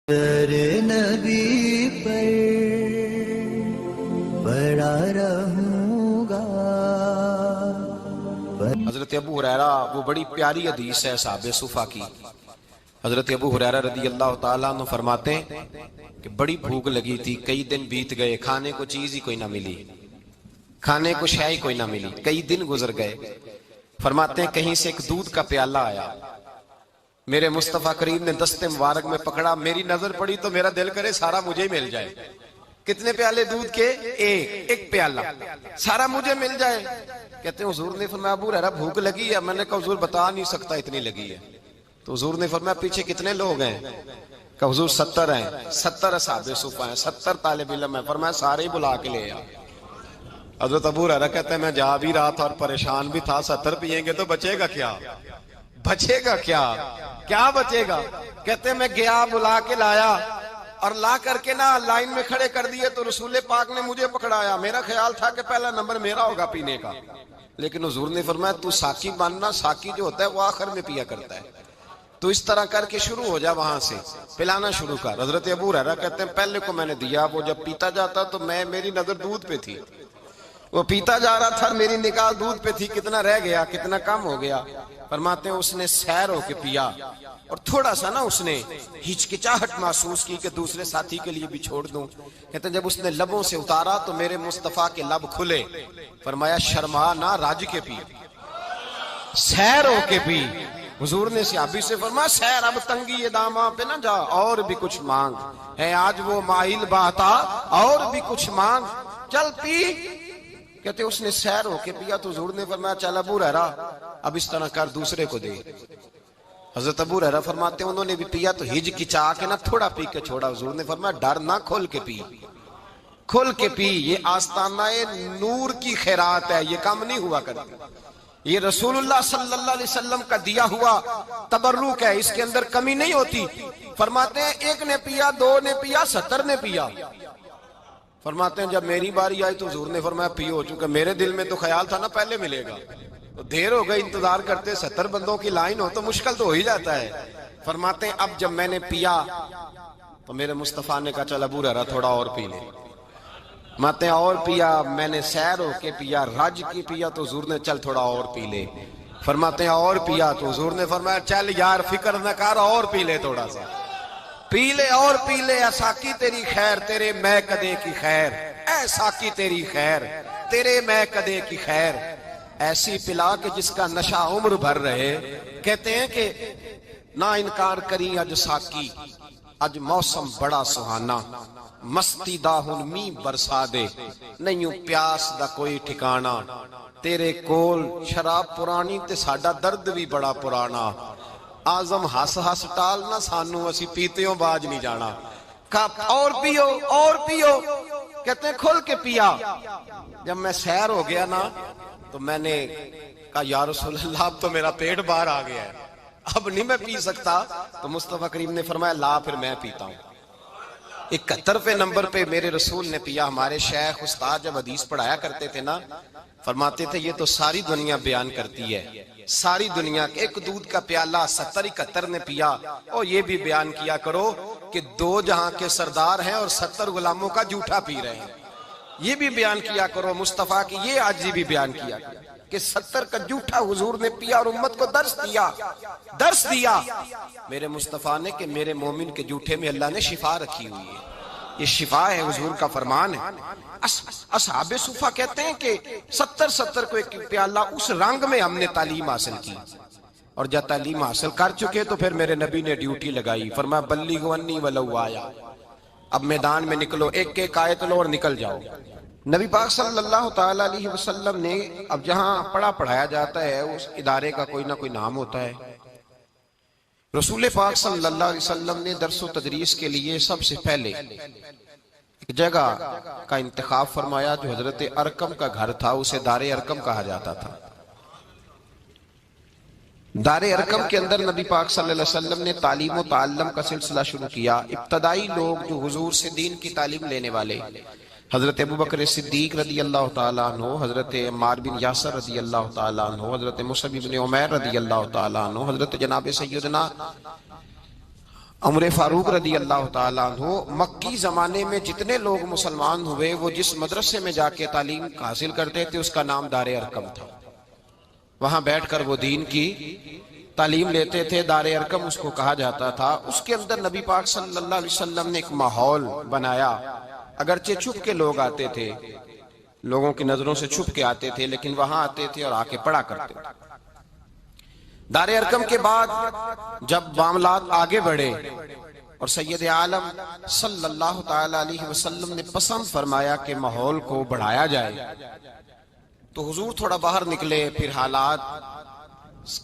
نبی پر پڑا رہوں گا۔ حضرت ابو ہریرہ، وہ بڑی پیاری حدیث ہے صحابہ صفا کی۔ حضرت ابو ہریرہ رضی اللہ تعالیٰ عنہ فرماتے ہیں کہ بڑی بھوک لگی تھی، کئی دن بیت گئے، کھانے کو چیز ہی کوئی نہ ملی، کھانے کو شے ہی کوئی نہ ملی، کئی دن گزر گئے۔ فرماتے ہیں کہیں سے ایک دودھ کا پیالہ آیا، میرے مصطفیٰ کریم نے دست مبارک میں پکڑا، میری نظر پڑی تو میرا دل کرے سارا مجھے ہی مل جائے۔ کتنے پیالے دودھ کے؟ ایک پیالہ، سارا مجھے مل جائے۔ کہتے ہیں حضور نے فرمایا ابو ہریرہ بھوک لگی ہے؟ میں نے کہا حضور بتا نہیں سکتا اتنی لگی ہے۔ تو حضور نے فرمایا پیچھے کتنے لوگ ہیں؟ کہ حضور 70 ہیں، 70 اصحاب صفا ہیں، 70 طالب علم ہیں۔ فرمایا سارے ہی بلا کے لے آ۔ حضرت ابو ہریرہ کہتے ہیں میں جا بھی رہا تھا اور پریشان بھی تھا، 70 پیئیں گے تو بچے گا کیا؟ بچے گا کیا؟ کیا بچے گا؟ کہتے ہیں میں گیا، بلا کے لایا، اور لا کر کے نا لائن میں کھڑے کر دیے تو رسول پاک نے مجھے پکڑایا۔ میرا خیال تھا کہ پہلا نمبر میرا ہوگا پینے کا، لیکن حضور نے فرمایا تو ساقی بننا، ساقی جو ہوتا ہے وہ آخر میں پیا کرتا ہے، تو اس طرح کر کے شروع ہو جا، وہاں سے پلانا شروع کر۔ حضرت ابو ہریرہ کہتے ہیں پہلے کو میں نے دیا، وہ جب پیتا جاتا تو میری نظر دودھ پہ تھی، وہ پیتا جا رہا تھا، میری نگاہ دودھ پہ تھی، کتنا رہ گیا، کتنا کم ہو گیا۔ فرماتے ہیں اس نے سیر ہو کے پیا، اور تھوڑا سا نا اس نے ہچکچاہٹ محسوس کی کہ دوسرے ساتھی کے لیے بھی چھوڑ دوں۔ کہتے ہیں جب اس نے لبوں سے اتارا تو میرے مصطفیٰ کے لب کھلے۔ فرمایا شرما نہ، راج کے پی، سیر ہو کے پی۔ حضور نے صحابی سے فرمایا سیر، اب تنگی داماں پہ نہ جا، اور بھی کچھ مانگ ہے، آج وہ مائل بہتا، اور بھی کچھ مانگ، چل پی۔ کہتے اس نے سیر ہو کے پیا تو حضور نے فرمایا چل ابو ہریرہ اب اس طرح کر، دوسرے کو دے۔ حضرت ابو ہریرہ فرماتے ہیں انہوں نے بھی پیا تو ہچکچا کے نہ تھوڑا پی کے چھوڑا۔ حضور نے فرمایا ڈر نہ، کھول کے پی، کھول کے پی، یہ آستانہ نور کی خیرات ہے، یہ کم نہیں ہوا کرتی، یہ رسول اللہ صلی اللہ علیہ وسلم کا دیا ہوا تبرک ہے، اس کے اندر کمی نہیں ہوتی۔ فرماتے ہیں ایک نے پیا، 2 نے پیا، 70 نے پیا۔ فرماتے ہیں جب میری باری آئی تو حضور نے فرمایا پیو، چونکہ میرے دل میں تو خیال تھا نا پہلے ملے گا، تو دیر ہو گئی انتظار کرتے، 70 بندوں کی لائن ہو تو مشکل تو ہو ہی جاتا ہے۔ فرماتے ہیں اب جب میں نے پیا تو میرے مصطفیٰ نے کہا چل ابو ہریرہ تھوڑا اور پی لے۔ فرماتے ہیں اور پیا، میں نے سیر ہو کے پیا، رج کی پیا تو حضور نے چل تھوڑا اور پی لے۔ فرماتے ہیں اور پیا تو حضور نے فرمایا چل یار فکر نہ کر، اور پی لے، تھوڑا سا پی لے، اور پی لے، اے ساقی تیری خیر، تیرے میں کدے کی خیر، اے ساقی تیری خیر، تیرے میں کدے کی خیر، ایسی پلا کہ جس کا نشہ عمر بھر رہے۔ کہتے ہیں کہ نہ انکار کری اج ساقی، اج موسم بڑا سہانا، مستی دا ہن می برسا دے، نہیں پیاس دا کوئی ٹھکانا، تیرے کول شراب پرانی تے ساڈا درد بھی بڑا پرانا، آزم ہس ہس ٹال نہ سانو، اسی پیتیوں باج نہیں جانا، اور پیو، اور پیو۔ کہتے ہیں کھل کے پیا۔ جب میں سیر ہو گیا نا تو میں نے کہا یا رسول اللہ اب تو میرا پیٹ باہر آ گیا ہے، اب نہیں میں پی سکتا۔ تو مصطفیٰ کریم نے فرمایا لا پھر میں پیتا ہوں۔ 71ویں نمبر پہ میرے رسول نے پیا۔ ہمارے شیخ استاد جب حدیث پڑھایا کرتے تھے نا، فرماتے تھے یہ تو ساری دنیا بیان کرتی ہے، ساری دنیا، ایک دودھ کا پیالہ 70-71 نے پیا، اور یہ بھی بیان کیا کرو کہ 2 جہاں کے سردار ہیں اور 70 غلاموں کا جھوٹا پی رہے ہیں، یہ بھی بیان کیا کرو۔ مصطفیٰ کی یہ عاجزی بھی بیان کیا کہ 70 کا جھوٹا حضور نے پیا اور امت کو درس دیا، درس دیا میرے مصطفیٰ نے کہ میرے مومن کے جھوٹے میں اللہ نے شفا رکھی ہوئی ہے، یہ شفا ہے، حضور کا فرمان ہے۔ اصحاب صفا کہتے ہیں کہ 70 کو ایک پیالہ، اس رنگ میں ہم نے تعلیم حاصل کی، اور جب تعلیم حاصل کر چکے تو پھر میرے نبی نے ڈیوٹی لگائی، فرمایا بلیغوا انی ولو آیا، اب میدان میں نکلو، ایک ایک آیت لو اور نکل جاؤ۔ نبی پاک صلی اللہ تعالیٰ علیہ وسلم نے، اب جہاں پڑھایا جاتا ہے اس ادارے کا کوئی نہ کوئی نام ہوتا ہے، رسول پاک صلی اللہ علیہ وسلم نے درس و تدریس کے لیے سب سے پہلے ایک جگہ کا انتخاب فرمایا جو حضرت ارقم کا گھر تھا، اسے دار ارقم کہا جاتا تھا۔ دار ارقم کے اندر نبی پاک صلی اللہ علیہ وسلم نے تعلیم و تعلم کا سلسلہ شروع کیا۔ ابتدائی لوگ جو حضور سے دین کی تعلیم لینے والے، حضرت ابوبکر صدیق رضی اللہ تعالیٰ عنہ، حضرت عمار بن یاسر رضی اللہ تعالیٰ عنہ، حضرت مصعب بن عمیر رضی اللہ تعالیٰ عنہ، حضرت جناب سیدنا عمر فاروق رضی اللہ تعالیٰ عنہ مکی زمانے میں جتنے لوگ مسلمان ہوئے وہ جس مدرسے میں جا کے تعلیم حاصل کرتے تھے اس کا نام دار ارقم تھا. وہاں بیٹھ کر وہ دین کی تعلیم لیتے تھے. دار ارقم اس کو کہا جاتا تھا. اس کے اندر نبی پاک صلی اللہ علیہ وسلم نے ایک ماحول بنایا. اگرچہ چھپ کے لوگ آتے تھے, لوگوں کی نظروں سے چھپ کے آتے تھے, لیکن وہاں آتے تھے اور آ کے پڑھا کرتے تھے. دار ارقم کے بعد جب معاملات آگے بڑھے اور سید عالم صلی اللہ تعالی علیہ وسلم نے پسند فرمایا کہ ماحول کو بڑھایا جائے, تو حضور تھوڑا باہر نکلے. پھر حالات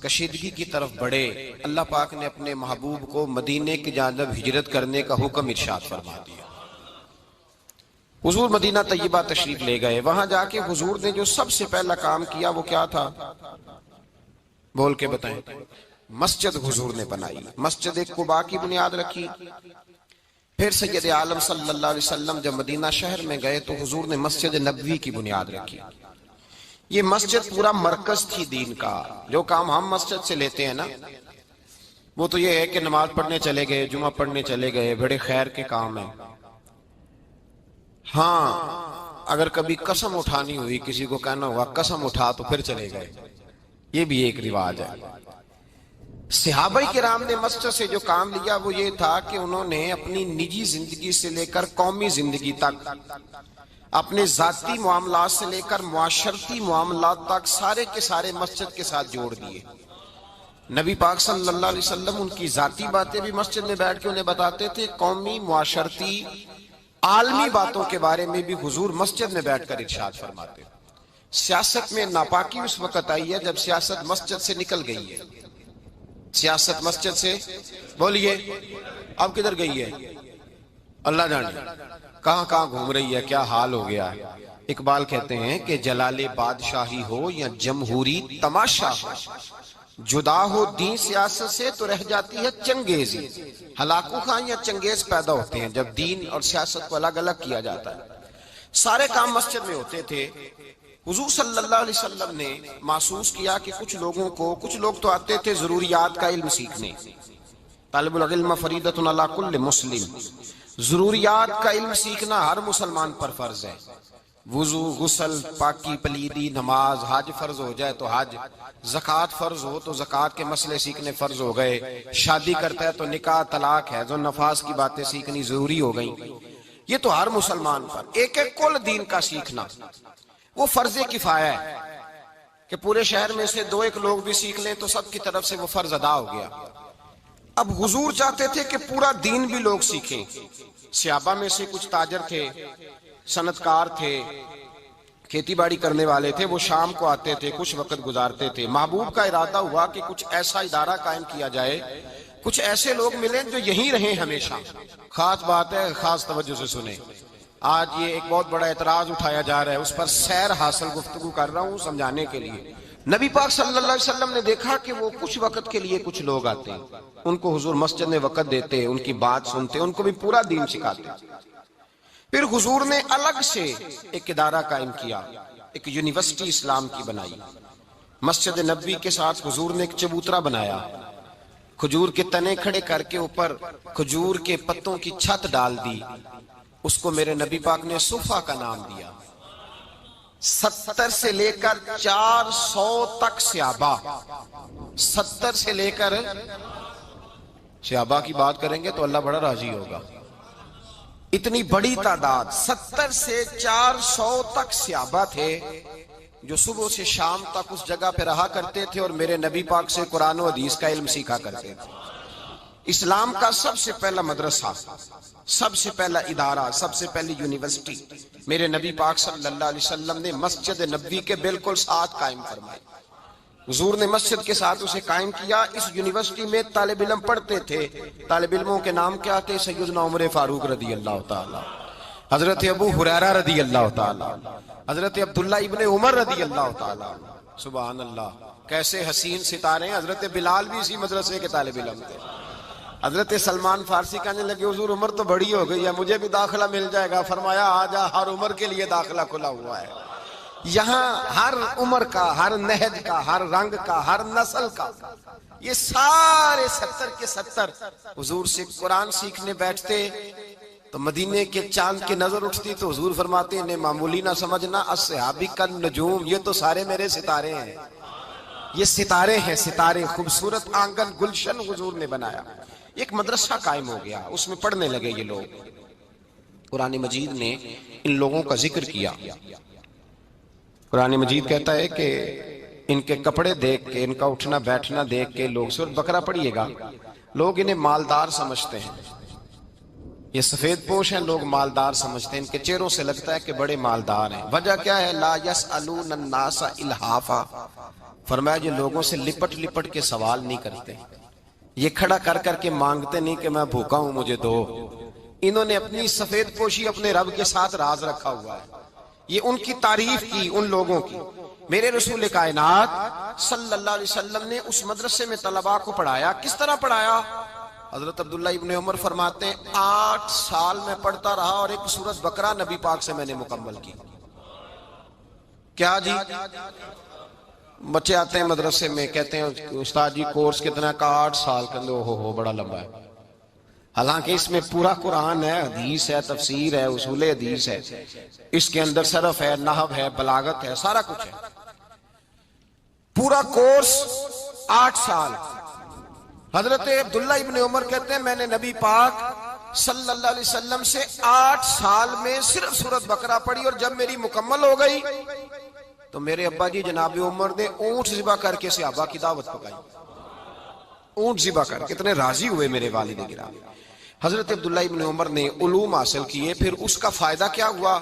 کشیدگی کی طرف بڑھے. اللہ پاک نے اپنے محبوب کو مدینے کی جانب ہجرت کرنے کا حکم ارشاد فرما دیا. حضور مدینہ طیبہ تشریف لے گئے. وہاں جا کے حضور نے جو سب سے پہلا کام کیا وہ کیا تھا, بول کے بتائیں. مسجد حضور نے بنائی. مسجد قباء کی بنیاد رکھی. پھر سید عالم صلی اللہ علیہ وسلم جب مدینہ شہر میں گئے تو حضور نے مسجد نبوی کی بنیاد رکھی. یہ مسجد پورا مرکز تھی دین کا. جو کام ہم مسجد سے لیتے ہیں نا, وہ تو یہ ہے کہ نماز پڑھنے چلے گئے, جمعہ پڑھنے چلے گئے, بڑے خیر کے کام ہیں. ہاں اگر کبھی قسم اٹھانی ہوئی, کسی کو کہنا ہوا قسم اٹھا, تو پھر چلے گئے. یہ بھی ایک رواج ہے. صحابہ کرام نے مسجد سے جو کام لیا وہ یہ تھا کہ انہوں نے اپنی نجی زندگی سے لے کر قومی زندگی تک, اپنے ذاتی معاملات سے لے کر معاشرتی معاملات تک سارے کے سارے مسجد کے ساتھ جوڑ دیے. نبی پاک صلی اللہ علیہ وسلم ان کی ذاتی باتیں بھی مسجد میں بیٹھ کے انہیں بتاتے تھے. قومی, معاشرتی, عالمی باتوں کے بارے میں بھی حضور مسجد میں بیٹھ کر ارشاد فرماتے. سیاست میں ناپاکی اس وقت آئی ہے جب سیاست مسجد سے نکل گئی ہے. سیاست مسجد سے, بولیے اب کدھر گئی ہے, اللہ جانے کہاں کہاں گھوم رہی ہے, کیا حال ہو گیا ہے. اقبال کہتے ہیں کہ جلال بادشاہی ہو یا جمہوری تماشا ہو, جدا ہو دین سیاست سے تو رہ جاتی ہے چنگیزی. ہلاکو خان یا چنگیز پیدا ہوتے ہیں جب دین اور سیاست کو الگ الگ کیا جاتا ہے. سارے کام مسجد میں ہوتے تھے. حضور صلی اللہ علیہ وسلم نے محسوس کیا کہ کچھ لوگ تو آتے تھے ضروریات کا علم سیکھنے. طالب العلم فریضۃ علی کل مسلم, ضروریات کا علم سیکھنا ہر مسلمان پر فرض ہے. وضو, غسل, پاکی, پلیدی, نماز, حج فرض ہو جائے تو حج, زکوٰۃ فرض ہو تو زکوٰۃ کے مسئلے سیکھنے فرض ہو گئے. شادی کرتا ہے تو نکاح, طلاق, حیض و نفاس کی باتیں سیکھنی ضروری ہو گئیں. یہ تو ہر مسلمان پر. ایک ایک کل دین کا سیکھنا وہ فرض کفایہ ہے کہ پورے شہر میں سے 2-1 لوگ بھی سیکھ لیں تو سب کی طرف سے وہ فرض ادا ہو گیا. اب حضور چاہتے تھے کہ پورا دین بھی لوگ سیکھیں. صحابہ میں سے کچھ تاجر تھے, صنعتکار تھے, کھیتی باڑی کرنے والے تھے. وہ شام کو آتے تھے, کچھ وقت گزارتے تھے. محبوب کا ارادہ ہوا کہ کچھ ایسا ادارہ قائم کیا جائے, کچھ ایسے لوگ ملیں جو یہیں رہیں ہمیشہ. خاص بات ہے, خاص توجہ سے سنیں. آج یہ ایک بہت بڑا اعتراض اٹھایا جا رہا ہے, اس پر سیر حاصل گفتگو کر رہا ہوں سمجھانے کے لیے. نبی پاک صلی اللہ علیہ وسلم نے دیکھا کہ وہ کچھ وقت کے لیے کچھ لوگ آتے ہیں, ان کو حضور مسجد میں وقت دیتے, ان کی بات سنتے, ان کو بھی پورا دین سکھاتے. پھر حضور نے الگ سے ایک ادارہ قائم کیا, ایک یونیورسٹی اسلام کی بنائی. مسجد نبوی کے ساتھ حضور نے ایک چبوترا بنایا, کھجور کے تنے کھڑے کر کے اوپر کھجور کے پتوں کی چھت ڈال دی. اس کو میرے نبی پاک نے صفا کا نام دیا. 70 سے لے کر 400 تک صحابہ, 70 سے لے کر, صحابہ کی بات کریں گے تو اللہ بڑا راضی ہوگا. اتنی بڑی تعداد 70 سے 400 تک صحابہ تھے جو صبح سے شام تک اس جگہ پہ رہا کرتے تھے اور میرے نبی پاک سے قرآن و حدیث کا علم سیکھا کرتے تھے. اسلام کا سب سے پہلا مدرسہ, سب سے پہلا ادارہ, سب سے پہلی یونیورسٹی میرے نبی پاک صلی اللہ علیہ وسلم نے مسجد نبوی کے بالکل ساتھ قائم فرمائی. حضور نے مسجد کے ساتھ اسے قائم کیا. اس یونیورسٹی میں طالب علم پڑھتے تھے. طالب علموں کے نام کیا تھے؟ سیدنا عمر فاروق رضی اللہ تعالی, حضرت ابو ہریرہ رضی اللہ تعالی, حضرت عبداللہ ابن عمر رضی اللہ تعالی. سبحان اللہ, کیسے حسین ستارے ہیں. حضرت بلال بھی اسی مدرسے کے طالب علم تھے. حضرت سلمان فارسی کہنے لگے حضور عمر تو بڑی ہو گئی ہے, مجھے بھی داخلہ مل جائے گا. فرمایا آجا, ہر عمر کے لیے داخلہ کھلا ہوا ہے. یہاں ہر عمر کا، ہر نہج کا، ہر رنگ کا، ہر نسل کا، یہ سارے 70 کے 70 حضور سے قرآن سیکھنے بیٹھتے تو مدینے کے چاند کی نظر اٹھتی تو حضور فرماتے انہیں معمولی نہ سمجھنا، اصحابی کالنجوم، یہ تو سارے میرے ستارے ہیں، یہ ستارے ہیں، ستارے۔ خوبصورت آنگن گلشن حضور نے بنایا، ایک مدرسہ قائم ہو گیا، اس میں پڑھنے لگے یہ لوگ۔ قرآن مجید نے ان لوگوں کا ذکر کیا۔ قرآن مجید کہتا ہے کہ ان کے کپڑے دیکھ کے، ان کا اٹھنا بیٹھنا دیکھ کے لوگ، سورۃ بقرہ پڑھیے گا، لوگ انہیں مالدار سمجھتے ہیں، یہ سفید پوش ہیں، لوگ مالدار سمجھتے ہیں، ان کے چہروں سے لگتا ہے کہ بڑے مالدار ہیں۔ وجہ کیا ہے؟ لا یسألون الناس الحافا، فرمایا یہ لوگوں سے لپٹ لپٹ کے سوال نہیں کرتے، یہ کھڑا کر کر کے مانگتے نہیں کہ میں بھوکا ہوں مجھے دو۔ انہوں نے اپنی سفید پوشی اپنے رب کے ساتھ راز رکھا ہوا ہے۔ یہ ان کی تعریف کی، ان لوگوں کی۔ میرے رسول کائنات صلی اللہ علیہ وسلم نے اس مدرسے میں طلباء کو پڑھایا۔ کس طرح پڑھایا؟ حضرت عبداللہ ابن عمر فرماتے ہیں 8 سال میں پڑھتا رہا اور ایک سورۃ بقرہ نبی پاک سے میں نے مکمل کی۔ کیا جی؟ بچے آتے ہیں مدرسے میں، کہتے ہیں استاد جی کورس کتنا کا؟ 8 سال، کہتے ہو بڑا لمبا ہے۔ حالانکہ اس میں پورا قرآن ہے، حدیث ہے، تفسیر ہے، اصول حدیث ہے، اس کے اندر صرف ہے، نحو ہے، بلاغت ہے، سارا کچھ ہے۔ پورا کورس 8 سال۔ حضرت عبداللہ ابن عمر کہتے ہیں میں نے نبی پاک صلی اللہ علیہ وسلم سے 8 سال میں صرف سورۃ بقرہ پڑھی، اور جب میری مکمل ہو گئی تو میرے ابا جی جناب عمر نے اونٹ ذبح کر کے صحابہ کی دعوت پکائی، اونٹ ذبح کر، کتنے راضی ہوئے میرے والد گرامی۔ حضرت عبداللہ ابن عمر نے علوم حاصل کیے، پھر اس کا فائدہ کیا ہوا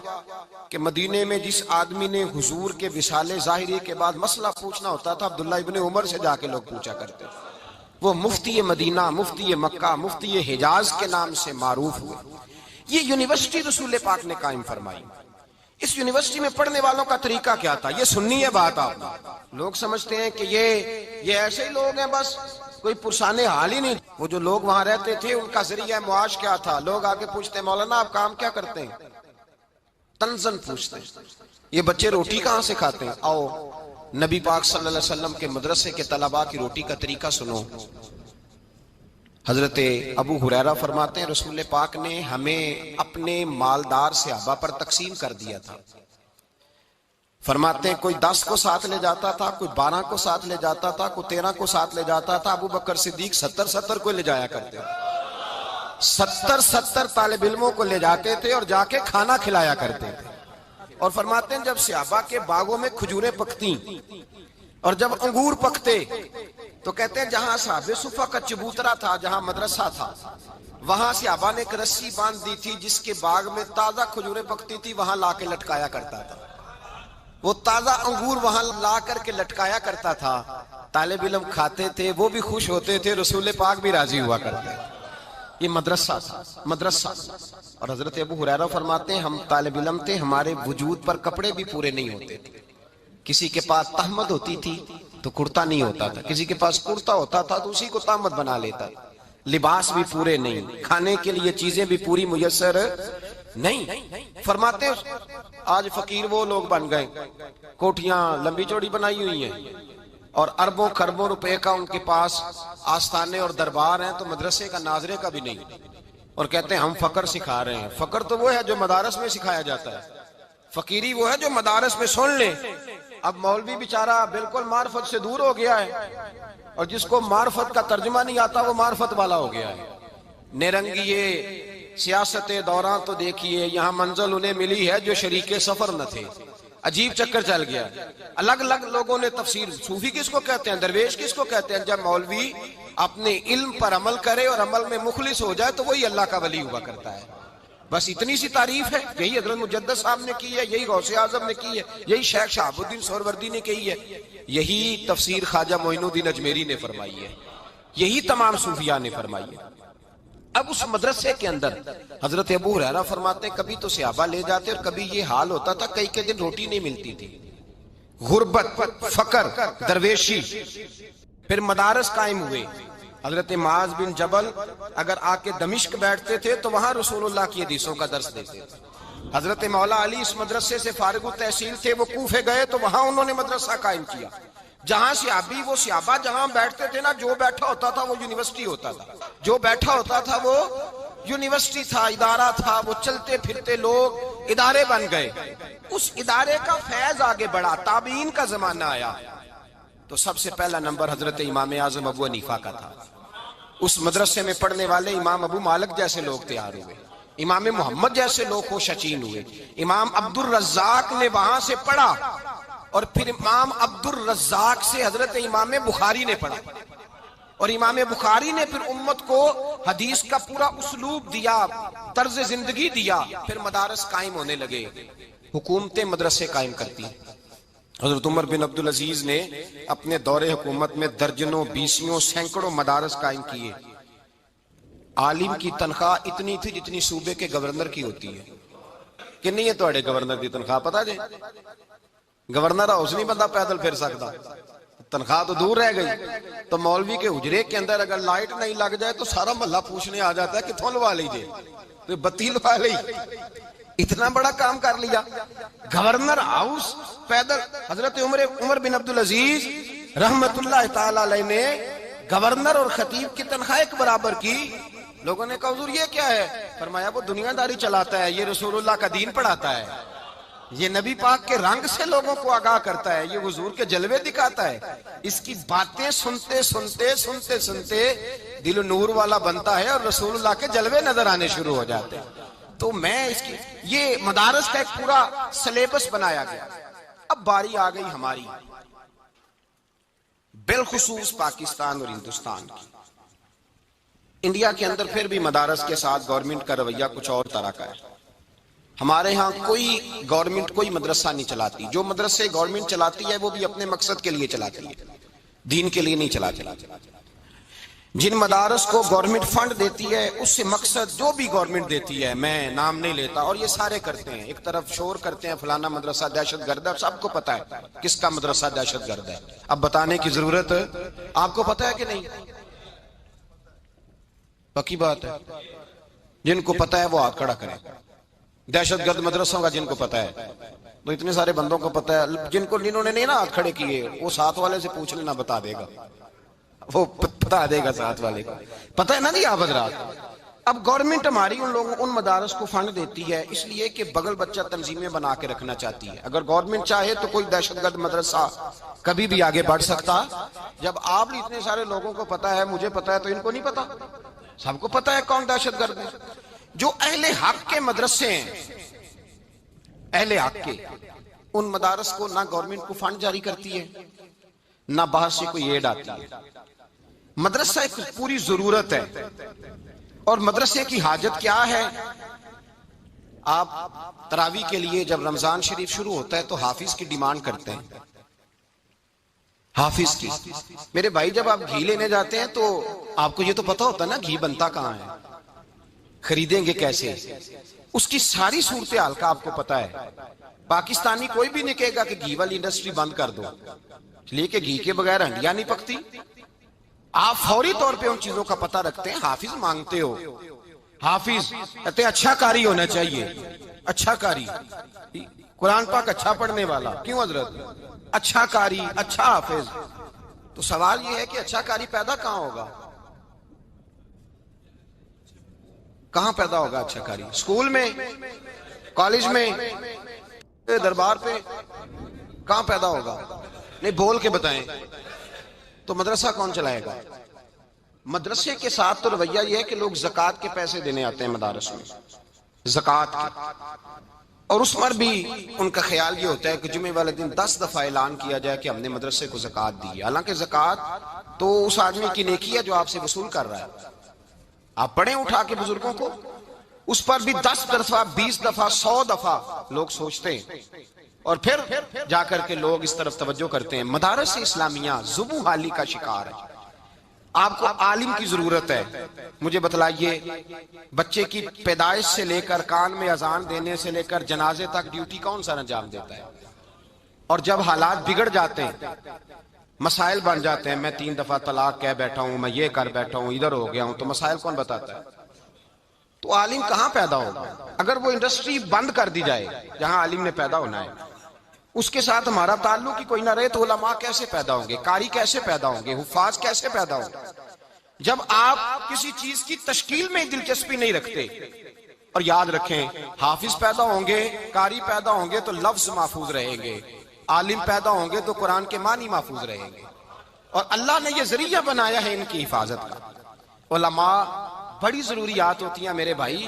کہ مدینے میں جس آدمی نے حضور کے وصال ظاہری کے بعد مسئلہ پوچھنا ہوتا تھا، عبداللہ ابن عمر سے جا کے لوگ پوچھا کرتے تھے۔ وہ مفتی مدینہ، مفتی مکہ، مفتی حجاز کے نام سے معروف ہوئے۔ یہ یونیورسٹی رسول پاک نے قائم فرمائی۔ اس یونیورسٹی میں پڑھنے والوں کا طریقہ کیا تھا؟ یہ سننی ہے بات آپ نے۔ لوگ سمجھتے ہیں کہ یہ ایسے ہی لوگ ہیں، بس کوئی پرسانے حال ہی نہیں۔ وہ جو لوگ وہاں رہتے تھے ان کا ذریعہ معاش کیا تھا؟ لوگ آگے پوچھتے ہیں مولانا آپ کام کیا کرتے ہیں؟ تنزن پوچھتے ہیں یہ بچے روٹی کہاں سے کھاتے ہیں؟ آؤ نبی پاک صلی اللہ علیہ وسلم کے مدرسے کے طلباء کی روٹی کا طریقہ سنو۔ حضرت ابو ہریرہ فرماتے ہیں رسول پاک نے ہمیں اپنے مالدار صحابہ پر تقسیم کر دیا تھا۔ فرماتے ہیں کوئی 10 کو ساتھ لے جاتا تھا، کوئی 12 کو ساتھ لے جاتا تھا، کوئی 13 کو ساتھ لے جاتا تھا۔ ابو بکر صدیق 70 کو لے جایا کرتے تھے، 70 طالب علموں کو لے جاتے تھے اور جا کے کھانا کھلایا کرتے تھے۔ اور فرماتے ہیں جب صحابہ کے باغوں میں کھجوریں پکتی اور جب انگور پکتے تو کہتے ہیں جہاں صحابہ صفہ کا چبوترا تھا، جہاں مدرسہ تھا، وہاں صحابہ نے ایک رسی باندھ دی تھی جس کے باغ میں تازہ کھجوریں پکتی تھی، وہاں لا کے لٹکایا کرتا تھا۔ وہ تازہ انگور وہاں لا کر کے لٹکایا کرتا تھا، طالب علم کھاتے تھے، وہ بھی خوش ہوتے تھے، رسول پاک بھی راضی ہوا کرتے۔ یہ مدرسہ تھا، مدرسہ۔ اور حضرت ابو ہریرہ فرماتے ہیں ہم طالب علم تھے، ہمارے وجود پر کپڑے بھی پورے نہیں ہوتے تھے۔ کسی کے پاس تہمد ہوتی تھی تو کرتا نہیں ہوتا تھا، کسی کے پاس کرتا ہوتا تھا تو اسی کو تہمد بنا لیتا تھا۔ لباس بھی پورے نہیں، کھانے کے لیے چیزیں بھی پوری میسر نہیں۔ فرماتے ہیں آج فقیر وہ لوگ بن گئے، کوٹھیاں لمبی چوڑی بنائی ہوئی ہیں اور اربوں خربوں روپے کا ان کے پاس آستانے اور دربار ہیں، تو مدرسے کا ناظرے کا بھی نہیں، اور کہتے ہیں ہم فقر سکھا رہے ہیں۔ فقر تو وہ ہے جو مدارس میں سکھایا جاتا ہے، فقیری وہ ہے جو مدارس میں سن لیں۔ اب مولوی بیچارہ بالکل معرفت سے دور ہو گیا ہے، اور جس کو معرفت کا ترجمہ نہیں آتا وہ معرفت والا ہو گیا ہے۔ نیرنگیے سیاست دوران تو دیکھیے یہاں منزل انہیں ملی ہے جو شریک سفر نہ تھے، عجیب چکر چل گیا۔ الگ الگ لوگوں نے تفسیر، صوفی کس کو کہتے ہیں، درویش کس کو کہتے ہیں؟ جب مولوی اپنے علم پر عمل کرے اور عمل میں مخلص ہو جائے تو وہی اللہ کا ولی ہوا کرتا ہے۔ بس اتنی سی تعریف ہے، یہی حضرت مجدد صاحب نے کی ہے، یہی غوث اعظم نے کی ہے، یہی شیخ شہاب الدین سہروردی نے کی ہے، یہی تفسیر خواجہ معین الدین اجمیری نے فرمائی ہے، یہی تمام صوفیاء نے فرمائی ہے۔ اب اس مدرسے کے اندر حضرت ابو ہریرہ فرماتے ہیں کبھی تو صحابہ لے جاتے اور کبھی یہ حال ہوتا تھا کئی دن روٹی نہیں ملتی تھی، غربت، فقر، درویشی۔ پھر مدارس قائم ہوئے۔ حضرت معاذ بن جبل اگر آ کے دمشق بیٹھتے تھے تو وہاں رسول اللہ کی حدیثوں کا درس دیتے تھے۔ حضرت مولا علی اس مدرسے سے فارغ التحصیل تھے، وہ کوفے گئے تو وہاں انہوں نے مدرسہ قائم کیا. جہاں صحابی وہ صحابہ جہاں بیٹھتے تھے نا، جو بیٹھا ہوتا تھا وہ یونیورسٹی ہوتا تھا، جو بیٹھا ہوتا تھا وہ یونیورسٹی تھا، ادارہ تھا. وہ چلتے پھرتے لوگ ادارے بن گئے. اس ادارے کا فیض آگے بڑھا، تابعین کا زمانہ آیا تو سب سے پہلا نمبر حضرت امام اعظم ابو حنیفہ کا تھا. اس مدرسے میں پڑھنے والے امام ابو مالک جیسے لوگ تیار ہوئے، امام محمد جیسے لوگ خوش اچین ہوئے. امام عبد الرزاق نے وہاں سے پڑھا اور پھر امام عبد الرزاق سے حضرت امام بخاری نے پڑھا، اور امام بخاری نے پھر امت کو حدیث کا پورا اسلوب دیا، طرز زندگی دیا. پھر مدارس قائم ہونے لگے، حکومتیں مدرسے قائم کرتی. حضرت عمر بن عبدالعزیز نے اپنے دور حکومت میں درجنوں، بیسیوں، سینکڑوں مدارس قائم کیے. عالم کی تنخواہ اتنی تھی جتنی صوبے کے گورنر کی ہوتی ہے. کہ نہیں ہے تھوڑے گورنر کی تنخواہ پتا جی؟ گورنر ہاؤس نہیں بندہ پیدل پھر سکتا، تنخواہ تو دور رہ گئی. تو مولوی کے حجرے کے اندر اگر لائٹ نہیں لگ جائے تو سارا محلہ پوچھنے آ جاتا ہے کتوں لوا لیجیے، تو بتی لوا لی. اتنا بڑا کام کر لیا. گورنر ہاؤس پیدل. حضرت عمر بن عبدالعزیز رحمت اللہ تعالی علیہ نے گورنر اور خطیب کی تنخواہ ایک برابر کی. لوگوں نے کہا حضور یہ کیا ہے؟ فرمایا وہ دنیا داری چلاتا ہے، یہ رسول اللہ کا دین پڑھاتا ہے، یہ نبی پاک کے رنگ سے لوگوں کو آگاہ کرتا ہے، یہ حضور کے جلوے دکھاتا ہے. اس کی باتیں سنتے سنتے سنتے سنتے دل نور والا بنتا ہے اور رسول اللہ کے جلوے نظر آنے شروع ہو جاتے ہیں. تو میں اس کی یہ مدارس کا ایک پورا سلیبس بنایا گیا. اب باری آ گئی ہماری، بالخصوص پاکستان اور ہندوستان کی. انڈیا کے اندر پھر بھی مدارس کے ساتھ گورنمنٹ کا رویہ کچھ اور طرح کا ہے. ہمارے ہاں کوئی گورنمنٹ کوئی مدرسہ نہیں چلاتی. جو مدرسے گورنمنٹ چلاتی ہے وہ بھی اپنے مقصد کے لیے چلاتی ہے، دین کے لیے نہیں چلاتی. جن مدارس کو گورنمنٹ فنڈ دیتی ہے اس سے مقصد جو بھی گورنمنٹ دیتی ہے، میں نام نہیں لیتا، اور یہ سارے کرتے ہیں. ایک طرف شور کرتے ہیں فلانا مدرسہ دہشت گرد ہے، سب کو پتا ہے کس کا مدرسہ دہشت گرد ہے. اب بتانے کی ضرورت آپ کو پتا ہے کہ نہیں؟ پکی بات ہے. جن کو پتا ہے وہ ہاتھ کھڑا کریں. دہشت گرد مدرسوں کا جن کو پتا ہے، تو اتنے سارے بندوں کو پتا ہے. جنہوں نے نہیں نا ہاتھ کھڑے کیے وہ ساتھ والے سے پوچھ لینا، بتا دے گا، وہ بتا دے گا ساتھ والے کو. پتہ ہے نا جی آپ حضرات. اب گورنمنٹ ہماری ان مدارس کو فنڈ دیتی ہے اس لیے کہ بغل بچہ تنظیمیں بنا کے رکھنا چاہتی ہے. اگر گورنمنٹ چاہے تو کوئی دہشت گرد مدرسہ کبھی بھی آگے بڑھ سکتا. جب آپ اتنے سارے لوگوں کو پتا ہے، مجھے پتا ہے، تو ان کو نہیں پتا؟ سب کو پتا ہے کون دہشت گرد ہے. جو اہل حق کے مدرسے ہیں، اہل حق کے، ان مدارس کو نہ گورنمنٹ کو فنڈ جاری کرتی ہے نہ باہر سے کوئی ایڈ آتی ہے. مدرسہ ایک پوری ضرورت ہے. اور مدرسے کی حاجت کیا ہے؟ آپ تراویح کے لیے جب رمضان شریف شروع ہوتا ہے تو حافظ کی ڈیمانڈ کرتے ہیں. حافظ کی. میرے بھائی جب آپ گھی لینے جاتے ہیں تو آپ کو یہ تو پتا ہوتا ہے نا گھی بنتا کہاں ہے، خریدیں گے کیسے، اس کی ساری صورتحال کا آپ کو پتا ہے. پاکستانی کوئی بھی نہیں کہے گا کہ گھی والی انڈسٹری بند کر دو، اس لیے کہ گھی کے بغیر ہنڈیاں نہیں پکتی. آپ فوری طور پہ ان چیزوں کا پتہ رکھتے ہیں. حافظ مانگتے ہو، حافظ کہتے اچھا قاری ہونا چاہیے، اچھا قاری، قرآن پاک اچھا پڑھنے والا. کیوں حضرت؟ اچھا قاری، اچھا حافظ. تو سوال یہ ہے کہ اچھا قاری پیدا کہاں ہوگا؟ کہاں پیدا ہوگا اچھا قاری؟ اسکول میں، کالج میں، دربار پہ؟ کہاں پیدا ہوگا؟ نہیں بول کے بتائیں. تو مدرسہ کون چلائے گا؟ مدرسے کے ساتھ تو رویہ یہ ہے کہ لوگ زکوٰۃ کے پیسے دینے آتے ہیں مدارس میں، زکوٰۃ کے، اور اس پر بھی ان کا خیال یہ ہوتا ہے کہ جمعے والے دن 10 دفعہ اعلان کیا جائے کہ ہم نے مدرسے کو زکوٰۃ دی ہے. حالانکہ زکوٰۃ تو اس آدمی کی نیکی ہے جو آپ سے وصول کر رہا ہے. آپ پڑھیں اٹھا کے بزرگوں کو، اس پر بھی 10 دفعہ، 20 دفعہ، 100 دفعہ لوگ سوچتے ہیں، اور پھر جا کر کے لوگ اس طرف توجہ کرتے ہیں. مدارس اسلامیہ ذبح حالی کا شکار ہے. آپ کو عالم کی ضرورت ہے. مجھے بتلائیے، بچے کی پیدائش سے لے کر کان میں اذان دینے سے لے کر جنازے تک ڈیوٹی کون سا انجام دیتا ہے؟ اور جب حالات بگڑ جاتے ہیں، مسائل بن جاتے ہیں، میں 3 دفعہ طلاق کہہ بیٹھا ہوں، میں یہ کر بیٹھا ہوں، ادھر ہو گیا ہوں، تو مسائل کون بتاتا ہے؟ تو عالم کہاں پیدا ہوگا؟ اگر وہ انڈسٹری بند کر دی جائے جہاں عالم نے پیدا ہونا ہے، اس کے ساتھ ہمارا تعلق ہی کوئی نہ رہے، تو علماء کیسے پیدا ہوں گے، قاری کیسے پیدا ہوں گے، حفاظ کیسے پیدا ہوں گے؟ جب آپ کسی چیز کی تشکیل میں دلچسپی نہیں رکھتے، اور یاد رکھیں حافظ پیدا ہوں گے، قاری پیدا ہوں گے تو لفظ محفوظ رہیں گے، عالم پیدا ہوں گے تو قرآن کے معنی محفوظ رہیں گے، اور اللہ نے یہ ذریعہ بنایا ہے ان کی حفاظت کا۔ علماء بڑی ضروریات ہوتی ہیں میرے بھائی،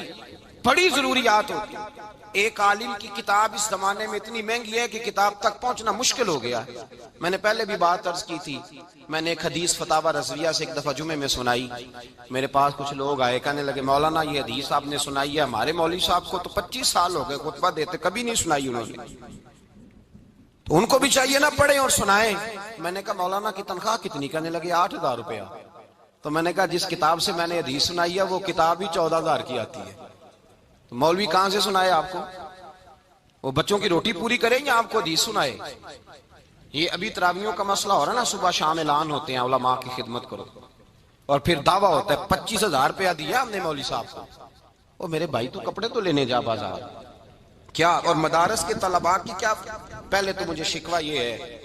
بڑی ضروریات ہوتی ہیں۔ ایک عالم کی کتاب اس زمانے میں اتنی مہنگی ہے کہ کتاب تک پہنچنا مشکل ہو گیا۔ میں نے پہلے بھی بات عرض کی تھی، میں نے ایک حدیث فتاوی رضویہ سے ایک دفعہ جمعے میں سنائی، میرے پاس کچھ لوگ آئے، کہنے لگے مولانا یہ حدیث آپ نے سنائی ہے، ہمارے مولوی صاحب کو تو 25 سال ہو گئے خطبہ دیتے، کبھی نہیں سنائی انہوں نے، تو ان کو بھی چاہیے نا پڑھیں اور سنائیں۔ میں نے کہا مولانا کی تنخواہ کتنی؟ کہنے لگے 8,000 روپیہ۔ تو میں نے کہا جس کتاب سے میں نے حدیث سنائی ہے وہ کتاب ہی 14,000 کی آتی ہے، تو مولوی کہاں سے سنائے آپ کو؟ وہ بچوں کی روٹی پوری کریں یا آپ کو حدیث سنائے؟ یہ ابھی تراویحوں کا مسئلہ ہو رہا نا، صبح شام اعلان ہوتے ہیں علماء کی خدمت کرو، اور پھر دعویٰ ہوتا ہے 25,000 روپیہ دیا ہم نے مولوی صاحب کو۔ وہ میرے بھائی تو کپڑے تو لینے جا بازار کیا؟ اور مدارس کے طلباء کی کیا؟ پہلے تو مجھے شکوہ یہ ہے،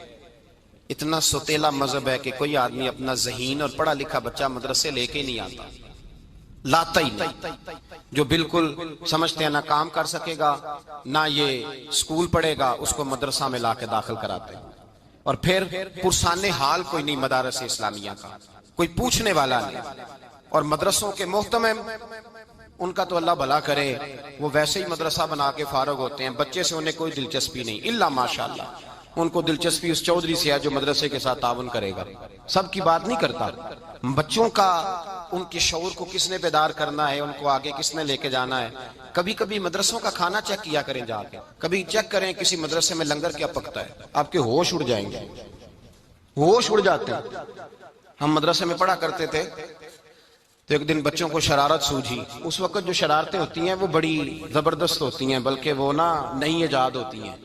اتنا سوتیلا مذہب ہے کہ کوئی آدمی اپنا ذہین اور پڑھا لکھا بچہ مدرسے لے کے نہیں آتا، لاتا ہی نہیں۔ جو بالکل سمجھتے ہیں نہ کام کر سکے گا نہ یہ سکول پڑھے گا، اس کو مدرسہ میں لا کے داخل کراتے ہیں، اور پھر پرسان حال کوئی نہیں مدارس اسلامیہ کا، کوئی پوچھنے والا نہیں۔ اور مدرسوں کے محتمم، ان کا تو اللہ بھلا کرے، وہ ویسے ہی مدرسہ بنا کے فارغ ہوتے ہیں، بچے سے انہیں کوئی دلچسپی نہیں، الا ماشاءاللہ ان کو دلچسپی اس چودھری سے ہے جو مدرسے کے ساتھ تعاون کرے گا۔ سب کی بات نہیں کرتا، بچوں کا ان کے شعور کو کس نے بیدار کرنا ہے، ان کو آگے کس نے لے کے جانا ہے۔ کبھی کبھی مدرسوں کا کھانا چیک کیا کریں جا کے، کبھی چیک کریں کسی مدرسے میں لنگر کیا پکتا ہے، آپ کے ہوش اڑ جائیں گے، ہوش اڑ جاتے ہیں۔ ہم مدرسے میں پڑھا کرتے تھے تو ایک دن بچوں کو شرارت سوجھی۔ اس وقت جو شرارتیں ہوتی ہیں وہ بڑی زبردست ہوتی ہیں، بلکہ وہ نا نئی ایجاد ہوتی ہیں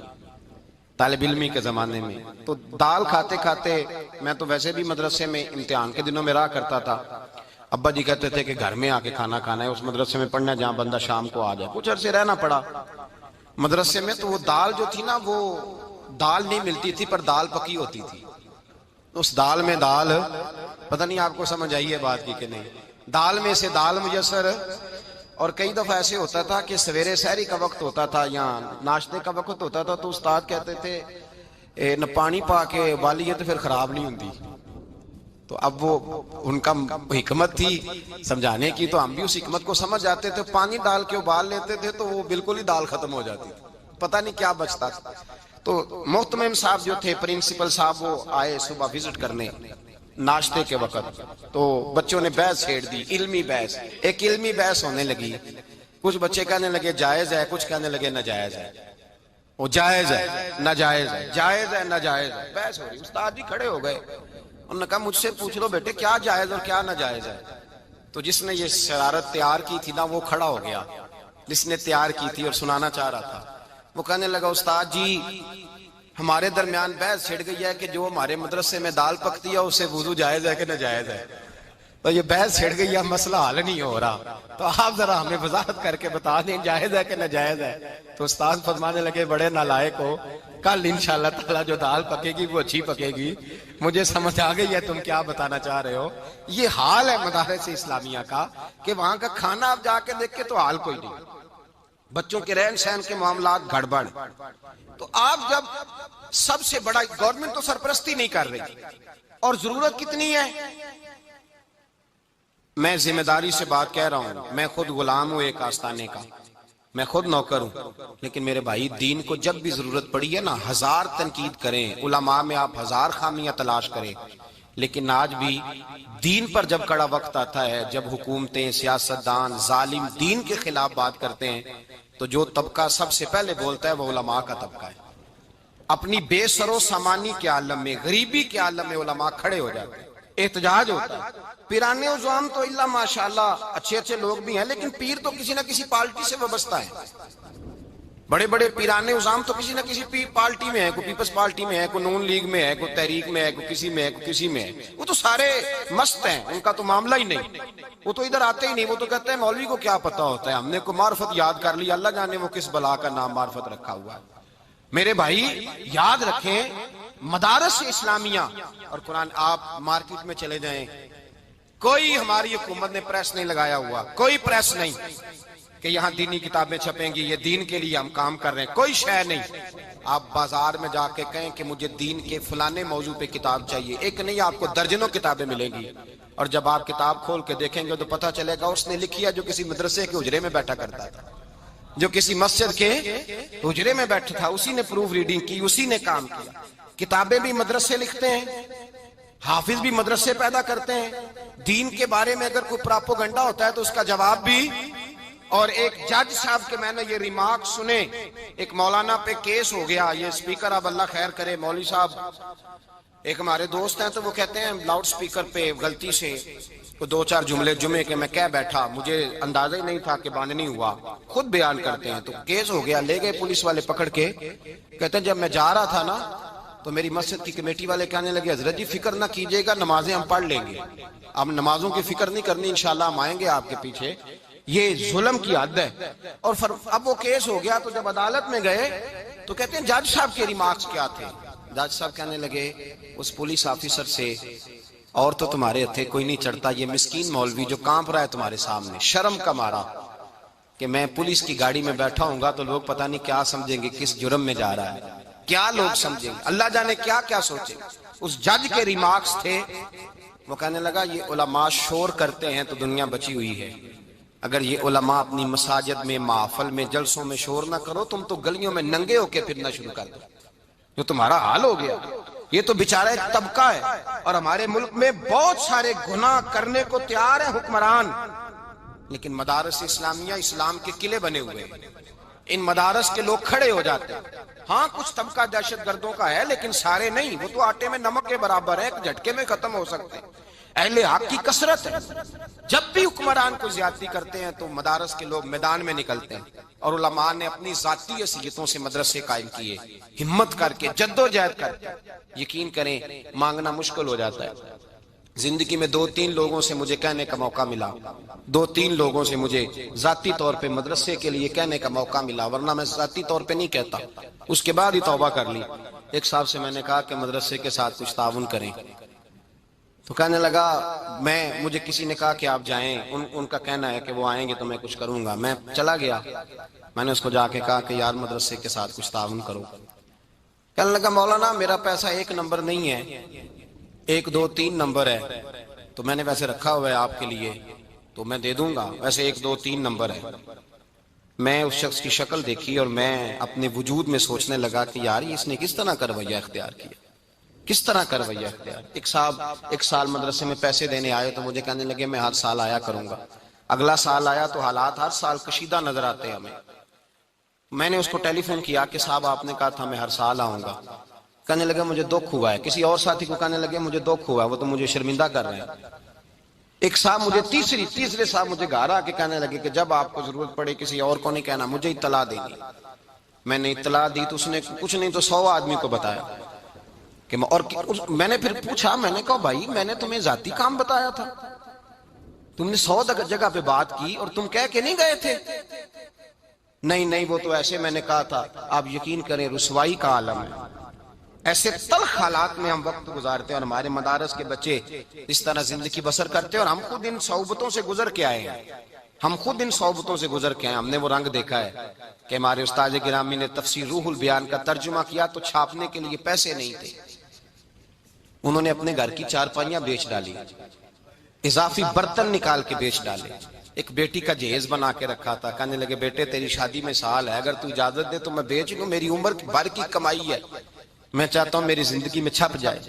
طالب علمی کے زمانے میں۔ تو دال کھاتے کھاتے، میں تو ویسے بھی مدرسے میں امتحان کے دنوں میں رہا کرتا تھا، ابا جی کہتے تھے کہ گھر میں آ کے کھانا کھانا ہے، اس مدرسے میں پڑھنا ہے جہاں بندہ شام کو آ جائے۔ کچھ عرصے رہنا پڑا مدرسے میں، تو وہ دال جو تھی نا، وہ دال نہیں ملتی تھی پر دال پکی ہوتی تھی۔ اس دال میں دال، پتہ نہیں آپ کو سمجھ آئی ہے بات کی کہ نہیں، دال میں سے دال میسر۔ اور کئی دفعہ ایسے ہوتا تھا کہ سویرے سحری کا وقت ہوتا تھا یا ناشتے کا وقت ہوتا تھا، تو استاد کہتے تھے نہ پانی پا کے ابالی ہے تو پھر خراب نہیں ہوتی۔ تو اب وہ ان کا حکمت تھی سمجھانے کی، تو ہم بھی اس حکمت کو سمجھ جاتے تھے، پانی ڈال کے ابال لیتے تھے تو وہ بالکل ہی دال ختم ہو جاتی تھی، پتہ نہیں کیا بچتا تھا۔ تو محتمم صاحب جو تھے، پرنسپل صاحب، وہ آئے صبح وزٹ کرنے ناشتے کے وقت، تو بچوں نے بحث چھیڑ دی، علمی بحث، ایک علمی بحث ہونے لگی۔ کچھ بچے کہنے لگے جائز ہے، کچھ کہنے لگے ناجائز ہے، وہ جائز ہے ناجائز ہے، جائز ہے ناجائز ہے، بحث ہو رہی۔ استاد جی کھڑے ہو گئے، انہوں نے کہا مجھ سے پوچھ لو بیٹے کیا جائز اور کیا ناجائز ہے۔ تو جس نے یہ شرارت تیار کی تھی نا، وہ کھڑا ہو گیا، جس نے تیار کی تھی اور سنانا چاہ رہا تھا۔ وہ کہنے لگا استاد جی ہمارے درمیان بحث چھڑ گئی ہے کہ جو ہمارے مدرسے میں دال پکتی ہے اس سے وضو جائز ہے کہ ناجائز ہے۔ تو یہ بحث چھڑ گئی ہے، مسئلہ حل نہیں ہو رہا، تو آپ ذرا ہمیں وضاحت کر کے بتا دیں جائز ہے کہ ناجائز ہے۔ تو استاد فرمانے لگے بڑے نالائق ہو، کل انشاءاللہ تعالی جو دال پکے گی وہ اچھی پکے گی، مجھے سمجھ آ گئی ہے تم کیا بتانا چاہ رہے ہو۔ یہ حال ہے مدارس اسلامیہ کا کہ وہاں کا کھانا آپ جا کے دیکھ کے تو حال کوئی نہیں، بچوں کے رہن سہن کے معاملات گڑبڑ۔ تو آپ جب سب سے بڑا، گورنمنٹ تو سرپرستی نہیں کر رہی، اور ضرورت کتنی ہے۔ میں ذمہ داری سے بات کہہ رہا ہوں، میں خود غلام ہوں ایک آستانے کا، میں خود نوکر ہوں، لیکن میرے بھائی دین کو جب بھی ضرورت پڑی ہے نا، ہزار تنقید کریں، علماء میں آپ ہزار خامیاں تلاش کریں، لیکن آج بھی دین پر جب کڑا وقت آتا ہے، جب حکومتیں، سیاستدان، ظالم دین کے خلاف بات کرتے ہیں، تو جو طبقہ سب سے پہلے بولتا ہے وہ علماء کا طبقہ ہے۔ اپنی بے سر و سامانی کے عالم میں، غریبی کے عالم میں علماء کھڑے ہو جاتے ہیں، احتجاج ہوتا ہے۔ پیرانے عظام تو اللہ ماشاءاللہ اچھے اچھے لوگ بھی ہیں، لیکن پیر تو کسی نہ کسی پارٹی سے وابستہ ہے، بڑے بڑے پیرانے عظام تو کسی نہ کسی پارٹی میں ہے، کوئی پیپلز پارٹی میں ہے، کوئی نون لیگ میں ہے، کوئی تحریک میں ہے، کوئی کسی میں ہے، کوئی کسی میں ہے. وہ تو سارے مست ہیں، ان کا تو معاملہ ہی نہیں. وہ تو ادھر آتے ہی نہیں. وہ تو کہتے ہیں مولوی کو کیا پتا ہوتا ہے، ہم نے کوئی معرفت یاد کر لی، اللہ جانے وہ کس بلا کا نام معرفت رکھا ہوا ہے. میرے بھائی یاد رکھیں، مدارس اسلامیہ اور قرآن، آپ مارکیٹ میں چلے جائیں، کوئی ہماری حکومت نے پریس نہیں لگایا ہوا، کوئی پریس نہیں کہ یہاں دینی کتابیں چھپیں گی، یہ دین کے لیے ہم کام کر رہے ہیں، کوئی شے نہیں. آپ بازار میں جا کے کہیں کہ مجھے دین کے فلانے موضوع پہ کتاب چاہیے، ایک نہیں آپ کو درجنوں کتابیں ملیں گی. اور جب آپ کتاب کھول کے دیکھیں گے تو پتہ چلے گا اس نے لکھی ہے جو کسی مدرسے کے حجرے میں بیٹھا کرتا تھا، جو کسی مسجد کے حجرے میں بیٹھا تھا، اسی نے پروف ریڈنگ کی، اسی نے کام کیا. کتابیں بھی مدرسے لکھتے ہیں، حافظ بھی مدرسے پیدا کرتے ہیں. دین کے بارے میں اگر کوئی پراپوگنڈا ہوتا ہے تو اس کا جواب بھی. اور ایک جج صاحب کے میں نے یہ ریمارک سنے، ایک مولانا پہ کیس ہو گیا، یہ سپیکر اب اللہ خیر کرے مولوی صاحب ایک ہمارے دوست ہیں، تو وہ کہتے ہیں لاؤڈ سپیکر پہ غلطی سے دو چار جملے جمعے کے میں کہہ بیٹھا، مجھے اندازہ ہی نہیں تھا کہ باننی ہوا. خود بیان کرتے ہیں. تو کیس ہو گیا، لے گئے پولیس والے پکڑ کے. کہتے ہیں جب میں جا رہا تھا نا تو میری مسجد کی کمیٹی والے کہنے لگے حضرت جی فکر نہ کیجئے گا، نمازیں ہم پڑھ لیں گے، اب نمازوں کی فکر نہیں کرنی، انشاءاللہ ہم آئیں گے آپ کے پیچھے. یہ ظلم کی حد ہے. اور اب وہ کیس ہو گیا تو جب عدالت میں گئے تو کہتے ہیں جج صاحب کے ریمارکس کیا تھے. جج صاحب کہنے لگے اس پولیس آفیسر سے، اور تو تمہارے ہتھے کوئی نہیں چڑھتا، یہ مسکین مولوی جو کانپ رہا ہے تمہارے سامنے، شرم کا مارا کہ میں پولیس کی گاڑی میں بیٹھا ہوں گا تو لوگ پتہ نہیں کیا سمجھیں گے، کس جرم میں جا رہا ہے، کیا لوگ سمجھیں گے، اللہ جانے کیا کیا سوچیں. اس جج کے ریمارکس تھے. وہ کہنے لگا یہ علماء شور کرتے ہیں تو دنیا بچی ہوئی ہے، اگر یہ علماء اپنی مساجد میں، محفل میں، جلسوں میں شور نہ کرو، تم تو گلیوں میں ننگے ہو کے پھرنا شروع کر دو، جو تمہارا حال ہو گیا. یہ تو بیچارہ ایک طبقہ ہے. اور ہمارے ملک میں بہت سارے گناہ کرنے کو تیار ہیں حکمران، لیکن مدارس اسلامیہ اسلام کے قلعے بنے ہوئے ہیں، ان مدارس کے لوگ کھڑے ہو جاتے ہیں. ہاں کچھ طبقہ دہشت گردوں کا ہے لیکن سارے نہیں، وہ تو آٹے میں نمک کے برابر ہے، ایک جھٹکے میں ختم ہو سکتے ہیں. اہل حق کی کثرت ہے. جب بھی حکمران کو زیادتی کرتے ہیں تو مدارس کے لوگ میدان میں نکلتے ہیں. اور علماء نے اپنی ذاتی حیثیتوں سے مدرسے قائم کیے، ہمت کر کے، جدوجہد کر کے. یقین کریں مانگنا مشکل ہو جاتا ہے. زندگی میں 2-3 لوگوں سے مجھے کہنے کا موقع ملا، 2-3 لوگوں سے مجھے ذاتی طور پہ مدرسے کے لیے کہنے کا موقع ملا، ورنہ میں ذاتی طور پہ نہیں کہتا. اس کے بعد ہی توبہ کر لی. ایک صاحب سے میں نے کہا کہ مدرسے کے ساتھ کچھ تعاون کریں، تو کہنے لگا مجھے کسی نے کہا کہ آپ جائیں، ان کا کہنا ہے کہ وہ آئیں گے تو میں کچھ کروں گا. میں چلا گیا، میں نے اس کو جا کے کہا کہ یار مدرسے کے ساتھ کچھ تعاون کرو. کہنے لگا مولانا میرا پیسہ 1 نمبر نہیں ہے، 1 2 3 نمبر ہے، تو میں نے ویسے رکھا ہوا ہے آپ کے لیے تو میں دے دوں گا، ویسے 1 2 3 نمبر ہے. میں اس شخص کی شکل دیکھی اور میں اپنے وجود میں سوچنے لگا کہ یار اس نے کس طرح کا رویہ اختیار کیا، کس طرح کا رویہ اختیار. ایک صاحب 1 سال مدرسے میں پیسے دینے آئے تو مجھے کہنے لگے میں ہر سال آیا کروں گا. اگلا سال آیا تو حالات ہر سال کشیدہ نظر آتے ہیں ہمیں. میں نے اس کو ٹیلی فون کیا کہ صاحب آپ نے کہا تھا میں ہر سال آؤں گا. کہنے لگے مجھے دکھ ہوا ہے. کسی اور ساتھی کو کہنے لگے مجھے دکھ ہوا ہے، وہ تو مجھے شرمندہ کر رہے ہیں. ایک صاحب مجھے تیسرے صاحب مجھے گھر آ کے کہنے لگے کہ جب آپ کو ضرورت پڑے کسی اور کو نہیں کہنا، مجھے اطلاع دینی. میں نے اطلاع دی تو اس نے کچھ نہیں تو 100 آدمی کو بتایا کہ میں نے پھر پوچھا، میں نے کہا بھائی میں نے تمہیں ذاتی کام بتایا تھا، تم نے 100 جگہ پہ بات کی اور تم کہہ کے نہیں گئے تھے. نہیں وہ تو ایسے میں نے کہا تھا. آپ یقین کریں رسوائی کا عالم ہے. ایسے تلخ حالات میں ہم وقت گزارتے ہیں اور ہمارے مدارس کے بچے اس طرح زندگی بسر کرتے ہیں. اور ہم خود ان صحبتوں سے گزر کے آئے ہیں، ہم نے وہ رنگ دیکھا ہے کہ ہمارے استاد گرامی نے تفسیر روح البیان کا ترجمہ کیا تو چھاپنے کے لیے پیسے نہیں تھے، انہوں نے اپنے گھر کی 4 بیچ ڈالی، اضافی برتن نکال کے بیچ ڈالے. ایک بیٹی کا جہیز بنا کے رکھا تھا. کہنے لگے بیٹے تیری شادی میں سال ہے، اگر تو اجازت دے تو میں بیچ لوں، میری عمر بھر کی کمائی ہے، میں چاہتا ہوں میری زندگی میں چھپ جائے.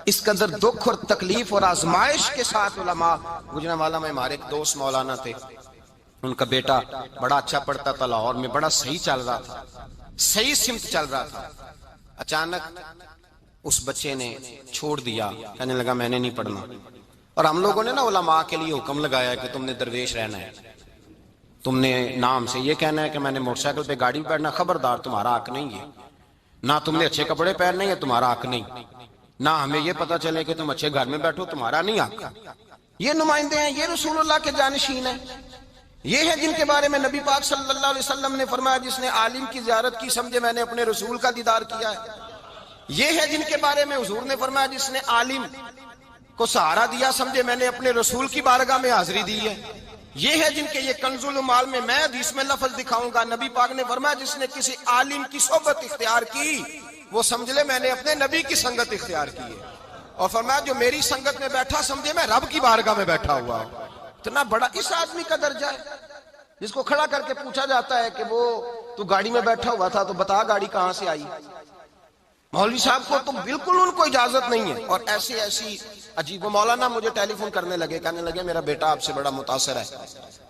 اس قدر دکھ اور تکلیف اور آزمائش کے ساتھ علماء گجرانوالہ میں ہمارے ایک دوست مولانا تھے، ان کا بیٹا بڑا اچھا پڑھتا تھا، لاہور میں بڑا صحیح چل رہا تھا، صحیح سمت چل رہا تھا. اچانک اس بچے نے چھوڑ دیا، کہنے لگا میں نے نہیں پڑھنا. اور ہم لوگوں نے نا علماء کے لیے حکم لگایا کہ تم نے درویش رہنا ہے. تم نے نام سے یہ کہنا ہے کہ میں نے موٹر سائیکل پہ گاڑی پہ بیٹھنا، خبردار تمہارا حق نہیں ہے. نہ تم نے اچھے کپڑے پہننے ہیں، تمہارا حق نہیں. نہ ہمیں یہ پتا چلے کہ تم اچھے گھر میں بیٹھو، تمہارا نہیں حق. یہ نمائندے ہیں، یہ رسول اللہ کے جانشین ہیں. یہ ہے جن کے بارے میں نبی پاک صلی اللہ علیہ وسلم نے فرمایا جس نے عالم کی زیارت کی سمجھے میں نے اپنے رسول کا دیدار کیا ہے. یہ ہے جن کے بارے میں حضور نے فرمایا جس نے عالم کو سہارا دیا سمجھے میں نے اپنے رسول کی بارگاہ میں حاضری دی ہے. یہ ہے جن کے یہ کنز المال میں حدیث میں لفظ دکھاؤں گا. نبی پاک نے فرمایا جس نے کسی عالم کی صحبت اختیار کی وہ سمجھ لے میں نے اپنے نبی کی سنگت اختیار کی ہے. اور فرمایا جو میری سنگت میں بیٹھا سمجھے میں رب کی بارگاہ میں بیٹھا ہوا ہوں. اتنا بڑا اس آدمی کا درجہ ہے جس کو کھڑا کر کے پوچھا جاتا ہے کہ وہ تو گاڑی میں بیٹھا ہوا تھا تو بتا گاڑی کہاں سے آئی. مولوی صاحب کو تو بالکل ان کو اجازت نہیں ہے. اور ایسی عجیب. مولانا مجھے ٹیلی فون کرنے لگے، کہنے لگے میرا بیٹا آپ سے بڑا متاثر ہے،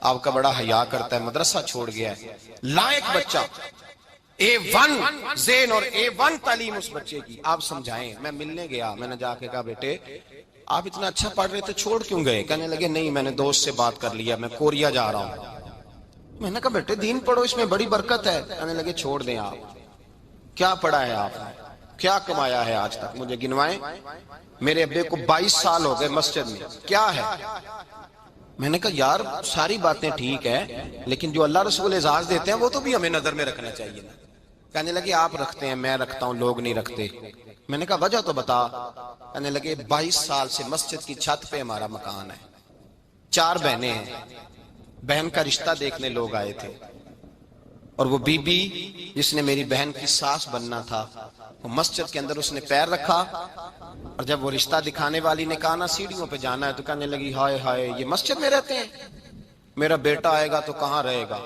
آپ کا بڑا حیا کرتا ہے، مدرسہ چھوڑ گیا ہے، لائق بچہ، A1 ذہن اور A1 تعلیم اس بچے کی، آپ سمجھائیں. میں ملنے گیا، میں نے جا کے کہا بیٹے آپ اتنا اچھا پڑھ رہے تھے چھوڑ کیوں گئے؟ کہنے لگے نہیں میں نے دوست سے بات کر لیا، میں کوریا جا رہا ہوں. میں نے کہا بیٹے دین پڑھو، اس میں بڑی برکت ہے. کہنے لگے چھوڑ دیں آپ. کیا پڑھا ہے آپ نے؟ کیا کمایا ہے آج تک؟ مجھے گنوائیں. میرے ابے کو 22 سال ہو گئے مسجد میں. کیا ہے؟ میں نے کہا یار ساری باتیں ٹھیک ہے لیکن جو اللہ رسول اعزاز دیتے ہیں وہ تو بھی ہمیں نظر میں رکھنا چاہیے نا. کہنے لگے آپ رکھتے ہیں، میں رکھتا ہوں، لوگ نہیں رکھتے. میں نے کہا وجہ تو بتا. کہنے لگے 22 سال سے مسجد کی چھت پہ ہمارا مکان ہے، 4 بہنیں ہیں، بہن کا رشتہ دیکھنے لوگ آئے تھے اور وہ بی بی جس نے میری بہن کی ساس بننا تھا وہ مسجد کے اندر اس نے پیر رکھا اور جب وہ رشتہ دکھانے والی نے کہا نا سیڑھیوں پہ جانا ہے تو کہنے لگی ہائے ہائے یہ مسجد میں رہتے ہیں، میرا بیٹا آئے گا تو کہاں رہے گا.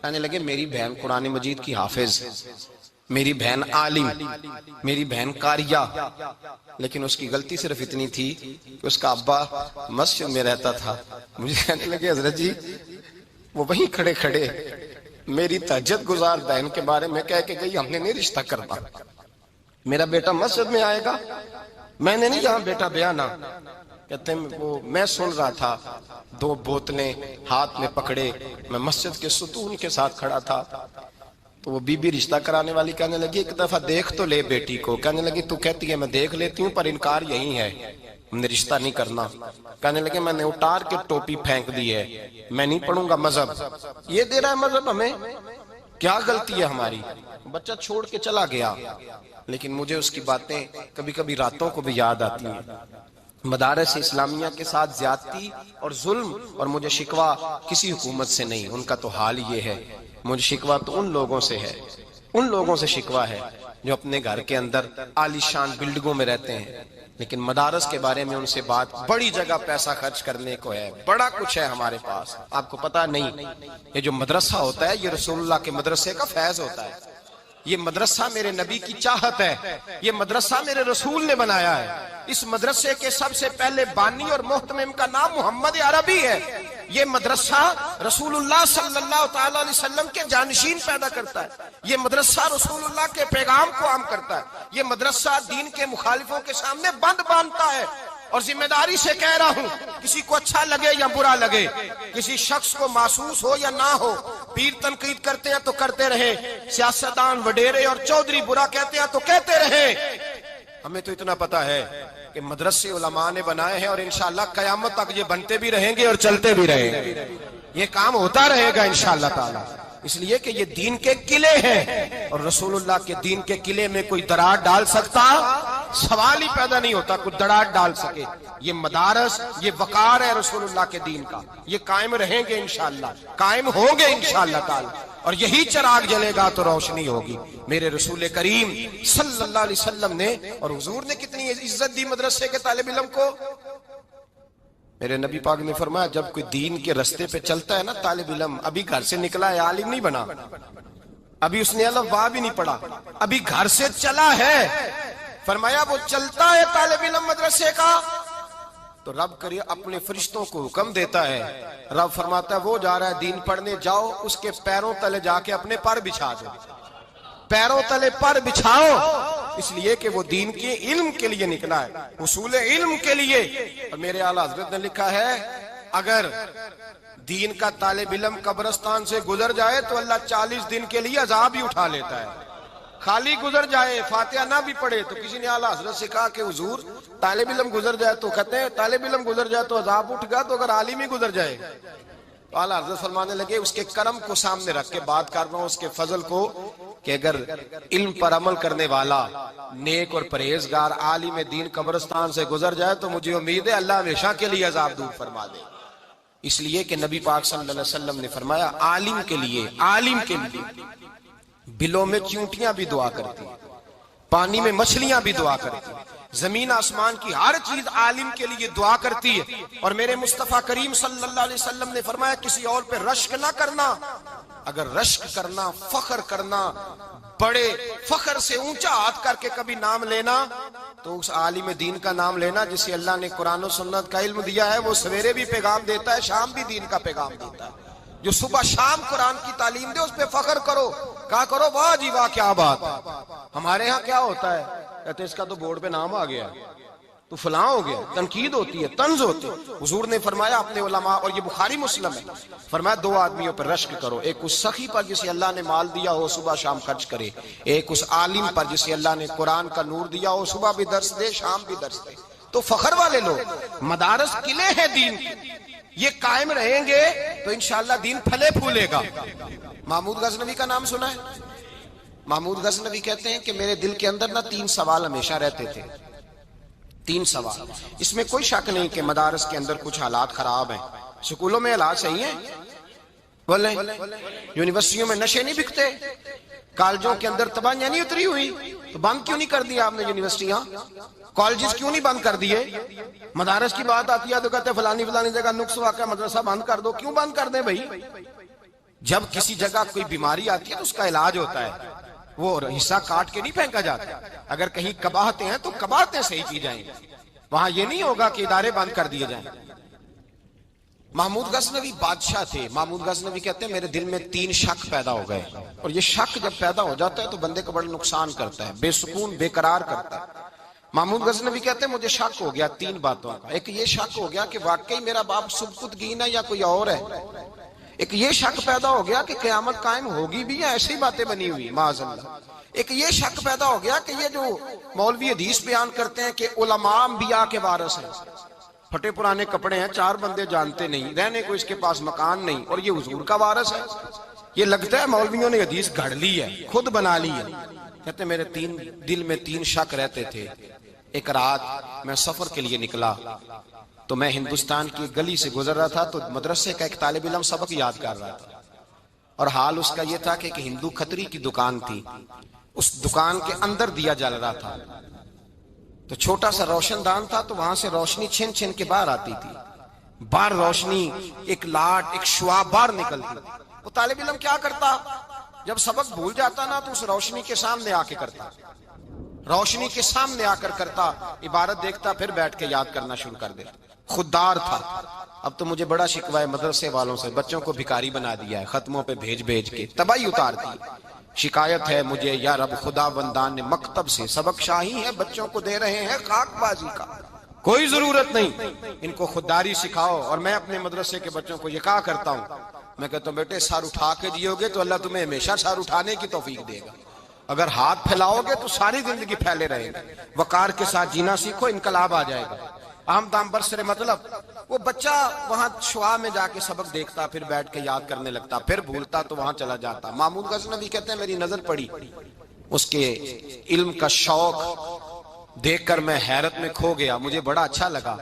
کہنے لگے میری بہن قرآن مجید کی حافظ، میری بہن عالم، میری بہن قاریہ، لیکن اس کی غلطی صرف اتنی تھی کہ اس کا ابا مسجد میں رہتا تھا. مجھے کہنے لگے حضرت جی وہ وہیں کھڑے کھڑے میری تہجد گزار بہن کے بارے میں کہہ کے گئی ہم نے نہیں رشتہ کرنا، میرا بیٹا مسجد میں آئے گا. میں نے نہیں کہا بیٹا بیانا. کہتے ہیں وہ میں سن رہا تھا، 2 بوتلیں ہاتھ میں پکڑے، میں مسجد کے ستون کے ساتھ کھڑا تھا. تو وہ بی بی رشتہ کرانے والی کہنے لگی ایک دفعہ دیکھ تو لے بیٹی کو. کہنے لگی تو کہتی ہے میں دیکھ لیتی ہوں پر انکار یہی ہے، ہم نے رشتہ نہیں کرنا. کہنے لگے میں نے اٹار کے ٹوپی پھینک دی ہے، میں نہیں پڑھوں گا مذہب. یہ دے رہا ہے مذہب ہمیں، کیا غلطی ہے ہماری. بچہ چھوڑ کے چلا گیا لیکن مجھے اس کی باتیں کبھی کبھی راتوں کو بھی یاد آتی ہیں. مدارس اسلامیہ کے ساتھ زیادتی اور ظلم، اور مجھے شکوہ کسی حکومت سے نہیں، ان کا تو حال یہ ہے. مجھے شکوہ تو ان لوگوں سے ہے، ان لوگوں سے شکوہ ہے جو اپنے گھر کے اندر عالی شان بلڈنگوں میں رہتے ہیں لیکن مدارس کے بارے میں ان سے بات، بڑی جگہ پیسہ خرچ کرنے کو ہے، بڑا کچھ ہے ہمارے پاس، آپ کو پتا نہیں. یہ جو مدرسہ ہوتا ہے یہ رسول اللہ کے مدرسے کا فیض ہوتا ہے. یہ مدرسہ میرے نبی کی چاہت ہے، یہ مدرسہ میرے رسول نے بنایا ہے. اس مدرسے کے سب سے پہلے بانی اور محتمم کا نام محمد عربی ہے. یہ مدرسہ رسول اللہ صلی اللہ تعالی علیہ وسلم کے جانشین پیدا کرتا ہے. یہ مدرسہ رسول اللہ کے پیغام کو عام کرتا ہے. یہ مدرسہ دین کے مخالفوں کے سامنے بند باندھتا ہے. اور ذمہ داری سے کہہ رہا ہوں، کسی کو اچھا لگے یا برا لگے، کسی شخص کو محسوس ہو یا نہ ہو، پیر تنقید کرتے ہیں تو کرتے رہے، سیاستدان وڈیرے اور چودھری برا کہتے ہیں تو کہتے رہے. ہمیں تو اتنا پتا ہے کہ مدرسے علماء نے بنائے ہیں اور انشاءاللہ قیامت تک یہ بنتے بھی رہیں گے اور چلتے بھی رہیں گے. یہ کام ہوتا رہے گا انشاءاللہ تعالی، اس لیے کہ یہ دین کے قلعے ہیں اور رسول اللہ کے دین کے قلعے میں کوئی دراڑ ڈال سکتا؟ سوال ہی پیدا نہیں ہوتا کوئی دراڑ ڈال سکے. یہ مدارس، یہ وقار ہے رسول اللہ کے دین کا، یہ قائم رہیں گے انشاءاللہ، قائم ہوں گے انشاءاللہ تعالی. اور یہی چراغ جلے گا تو روشنی ہوگی. میرے رسول کریم صلی اللہ علیہ وسلم نے اور حضور نے کتنی عزت دی مدرسے کے طالب علم کو. میرے نبی پاک نے فرمایا جب کوئی دین کے رستے پہ چلتا ہے نا طالب علم، ابھی گھر سے نکلا ہے، عالم نہیں بنا، ابھی اس نے الف با بھی نہیں پڑھا، ابھی گھر سے چلا ہے، فرمایا وہ چلتا ہے طالب علم مدرسے کا تو رب کرے اپنے فرشتوں کو حکم دیتا ہے. رب فرماتا ہے وہ جا رہا ہے دین پڑھنے، جاؤ اس کے پیروں تلے جا کے اپنے پر بچھا دو، پیروں تلے پر بچھاؤ، اس لیے کہ وہ دین کے علم کے لیے نکلا ہے، حصول علم کے لیے. اور میرے اعلیٰ حضرت نے لکھا ہے اگر دین کا طالب علم قبرستان سے گزر جائے تو اللہ 40 دن کے لیے عذاب ہی اٹھا لیتا ہے. خالی گزر جائے فاتحہ نہ بھی پڑھے تو کسی نے اعلیٰ حضرت سے کہا کہ حضور طالب علم گزر جائے تو کہتے ہیں طالب علم گزر جائے تو عذاب اٹھ گا تو اگر عالم ہی گزر جائے. تو اعلیٰ حضرت فرمانے لگے اس کے کرم کو سامنے رکھ کے بات کر رہا ہوں, اس کے فضل کو, کہ اگر علم پر عمل کرنے والا نیک اور پرہیزگار عالم دین قبرستان سے گزر جائے تو مجھے امید ہے اللہ ہمیشہ کے لیے عذاب دور فرما دے. اس لیے کہ نبی پاک صلی اللہ علیہ وسلم نے فرمایا عالم کے لیے بلوں میں چونٹیاں بھی دعا کرتی, پانی میں مچھلیاں بھی دعا کرتی, زمین آسمان کی ہر چیز عالم کے لیے دعا کرتی ہے. اور میرے مصطفیٰ کریم صلی اللہ علیہ وسلم نے فرمایا کسی اور پہ رشک نہ کرنا. اگر رشک کرنا, فخر کرنا, بڑے فخر سے اونچا ہاتھ کر کے کبھی نام لینا تو اس عالم دین کا نام لینا جسے اللہ نے قرآن و سنت کا علم دیا ہے. وہ سویرے بھی پیغام دیتا ہے, شام بھی دین کا پیغام دیتا ہے. جو صبح شام قرآن کی تعلیم دے اس پہ فخر کرو, کہا کرو واہ جی واہ کیا بات ہے. ہمارے ہاں کیا ہوتا ہے, کہتے اس کا تو بورڈ پہ نام آ گیا تو فلاں ہو گیا, تنقید ہوتی ہے, طنز ہوتی ہے. حضور نے فرمایا اپنے علماء, اور یہ بخاری مسلم ہے, فرمایا 2 آدمیوں پر رشک کرو, ایک اس سخی پر جسے اللہ نے مال دیا ہو صبح شام خرچ کرے, ایک اس عالم پر جسے اللہ نے قرآن کا نور دیا ہو صبح بھی درس دے شام بھی درس دے. تو فخر والے لوگ, مدارس قلعے ہیں دین کی, یہ قائم رہیں گے تو انشاءاللہ دین پھلے پھولے گا. محمود غزنوی کا نام سنا ہے؟ محمود غزنوی کہتے ہیں کہ میرے دل کے اندر 3 سوال ہمیشہ رہتے تھے. 3 سوال. اس میں کوئی شک نہیں کہ مدارس کے اندر کچھ حالات خراب ہیں, سکولوں میں حالات صحیح ہیں, بولیں یونیورسٹیوں میں نشے نہیں بکتے, کالجوں کے اندر تباہیاں نہیں اتری ہوئی, تو بند کیوں نہیں کر دیا آپ نے یونیورسٹیاں, کالجز کیوں نہیں بند کر دیے؟ مدارس کی بات آتی ہے تو کہتے ہیں فلانی جگہ نقص واقع مدرسہ بند کر دو. کیوں بند کر دیں بھائی؟ جب کسی جگہ کوئی بیماری آتی ہے تو اس کا علاج ہوتا ہے, وہ حصہ کاٹ کے نہیں پھینکا جاتا. اگر کہیں قباحتیں ہیں تو قباحتیں صحیح کی جائیں, وہاں یہ نہیں ہوگا کہ ادارے بند کر دیے جائیں. محمود غزنوی بادشاہ تھے. محمود غزنوی کہتے ہیں میرے دل میں 3 شک پیدا ہو گئے, اور یہ شک جب پیدا ہو جاتا ہے تو بندے کو بڑا نقصان کرتا ہے, بے سکون بے قرار کرتا ہے. محمود غزنوی کہتے ہیں مجھے شک ہو گیا 3 باتوں کا. ایک یہ شک ہو گیا کہ واقعی میرا باپ سبکتگین ہے یا کوئی اور ہے. ایک یہ شک پیدا ہو گیا کہ قیامت قائم ہوگی بھی یا ایسی باتیں بنی ہوئی معاذ اللہ. ایک یہ شک پیدا ہو گیا کہ یہ جو مولوی حدیث بیان کرتے ہیں کہ علماء انبیاء کے وارث ہیں, پھٹے پرانے کپڑے ہیں, 4 بندے جانتے نہیں, رہنے کو اس کے پاس مکان نہیں, اور یہ حضور کا وارث ہے. یہ لگتا ہے مولویوں نے حدیث گھڑ لی ہے, خود بنا لی ہے. کہتے میرے دل میں 3 شک رہتے تھے. ایک رات میں سفر کے لیے نکلا تو میں ہندوستان کی گلی سے گزر رہا تھا, تو مدرسے کا ایک طالب علم سبق یاد کر رہا تھا, اور حال اس کا یہ تھا کہ ایک ہندو کھتری کی دکان تھی, اس دکان کے اندر دیا جل رہا تھا, تو چھوٹا سا روشن دان تھا, تو وہاں سے روشنی چھن چھن کے باہر آتی تھی. باہر روشنی, ایک لاٹ, ایک شعاع باہر نکلتی. وہ طالب علم کیا کرتا, جب سبق بھول جاتا نا تو اس روشنی کے سامنے آ کے کرتا, روشنی کے سامنے آ کر کرتا, عبارت دیکھتا, پھر بیٹھ کے یاد کرنا شروع کر دیتا. خوددار تھا. اب تو مجھے بڑا شکوہ ہے مدرسے والوں سے, بچوں کو بھکاری بنا دیا ہے, ختموں پہ بھیج کے تباہی اتار دی. شکایت ہے مجھے یا رب خدا بندان نے مکتب سے سبق شاہی ہے بچوں کو دے رہے ہیں خاک بازی کا, کوئی ضرورت نہیں, ان کو خودداری سکھاؤ. اور میں اپنے مدرسے کے بچوں کو یہ کہا کرتا ہوں, میں کہتا ہوں بیٹے سر اٹھا کے جیو گے تو اللہ تمہیں ہمیشہ سر اٹھانے کی توفیق دے گا, اگر ہاتھ پھیلاؤ گے تو ساری زندگی پھیلے رہے گا. وقار کے ساتھ جینا سیکھو, انقلاب آ جائے گا. عام دام برسر مطلب وہ بچہ وہاں شعاع میں جا کے سبق دیکھتا, پھر بیٹھ کے یاد کرنے لگتا, پھر بھولتا تو وہاں چلا جاتا. محمود غزنوی کہتے ہیں میری نظر پڑی, اس کے علم کا شوق دیکھ کر میں حیرت میں کھو گیا, مجھے بڑا اچھا لگا.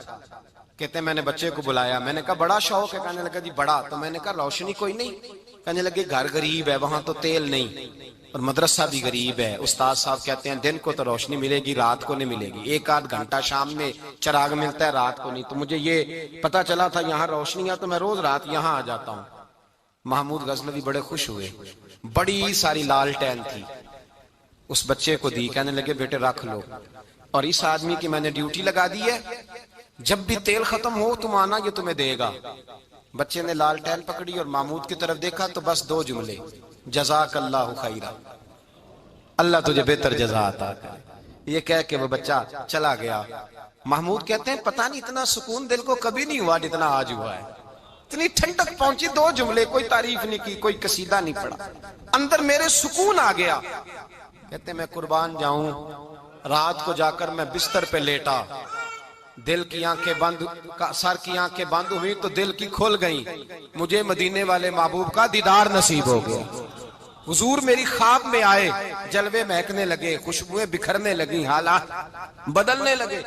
کہتے ہیں میں نے بچے کو بلایا, میں نے کہا بڑا شوق ہے, کہنے لگا جی بڑا. تو میں نے کہا روشنی کوئی نہیں, کہنے لگے گھر غریب ہے, وہاں تو تیل نہیں, اور مدرسہ بھی غریب ہے. استاد صاحب کہتے ہیں دن کو تو روشنی ملے گی, رات کو نہیں ملے گی, 1-8 گھنٹہ شام میں چراغ ملتا ہے, رات کو نہیں. تو مجھے یہ پتا چلا تھا یہاں روشنی ہے, تو میں روز رات یہاں آ جاتا ہوں. محمود غزنوی بڑے خوش ہوئے, بڑی ساری لالٹین تھی, اس بچے کو دی, کہنے لگے بیٹے رکھ لو, اور اس آدمی کی میں نے ڈیوٹی لگا دی ہے, جب بھی تیل ختم ہو تم آنا, یہ تمہیں دے گا. بچے نے لالٹین پکڑی اور محمود کی طرف دیکھا تو بس 2 جملے, جزاک اللہ خیرہ, اللہ تجھے بہتر جزا عطا کرے. یہ کہہ کے وہ بچہ چلا گیا. محمود کہتے ہیں پتہ نہیں اتنا سکون دل کو کبھی نہیں ہوا جتنا آج ہوا ہے. اتنی ٹھنڈک پہنچی، 2 جملے، کوئی تعریف نہیں کی، کوئی قصیدہ نہیں پڑھا، اندر میرے سکون آ گیا۔ کہتے میں قربان جاؤں، رات کو جا کر میں بستر پہ لیٹا، دل کی آنکھیں بند، سر کی آنکھیں بند ہوئی تو دل کی کھل گئیں، مجھے مدینے والے محبوب کا دیدار نصیب ہو گیا۔ حضور میری خواب میں آئے، جلوے مہکنے لگے، خوشبوئیں بکھرنے لگی، حالات بدلنے لگے،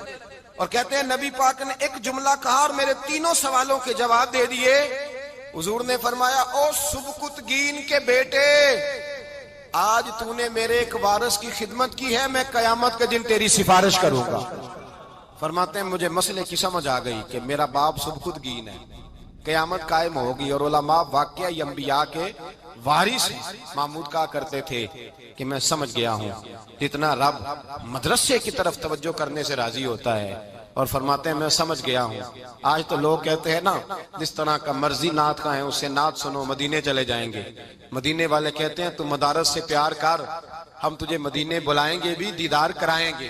اور کہتے ہیں نبی پاک نے ایک جملہ کہا اور میرے 3 سوالوں کے جواب دے دیے۔ حضور نے فرمایا او سبکتگین کے بیٹے، آج تو نے میرے ایک وارث کی خدمت کی ہے، میں قیامت کے دن تیری سفارش کروں گا۔ فرماتے ہیں مجھے مسئلے کی سمجھ آ گئی کہ میرا باپ سبکتگین ہے، قیامت قائم ہوگی، اور علماء واقعہ انبیاء کے وارث محمود کہا کرتے تھے کہ میں سمجھ گیا ہوں جتنا رب مدرسے کی طرف توجہ کرنے سے راضی ہوتا ہے، اور فرماتے ہیں میں سمجھ گیا ہوں۔ آج تو لوگ کہتے ہیں نا جس طرح کا مرضی نعت کا ہے اس سے نعت سنو، مدینے چلے جائیں گے۔ مدینے والے کہتے ہیں تو مدارس سے پیار کر، ہم تجھے مدینے بلائیں گے بھی، دیدار کرائیں گے۔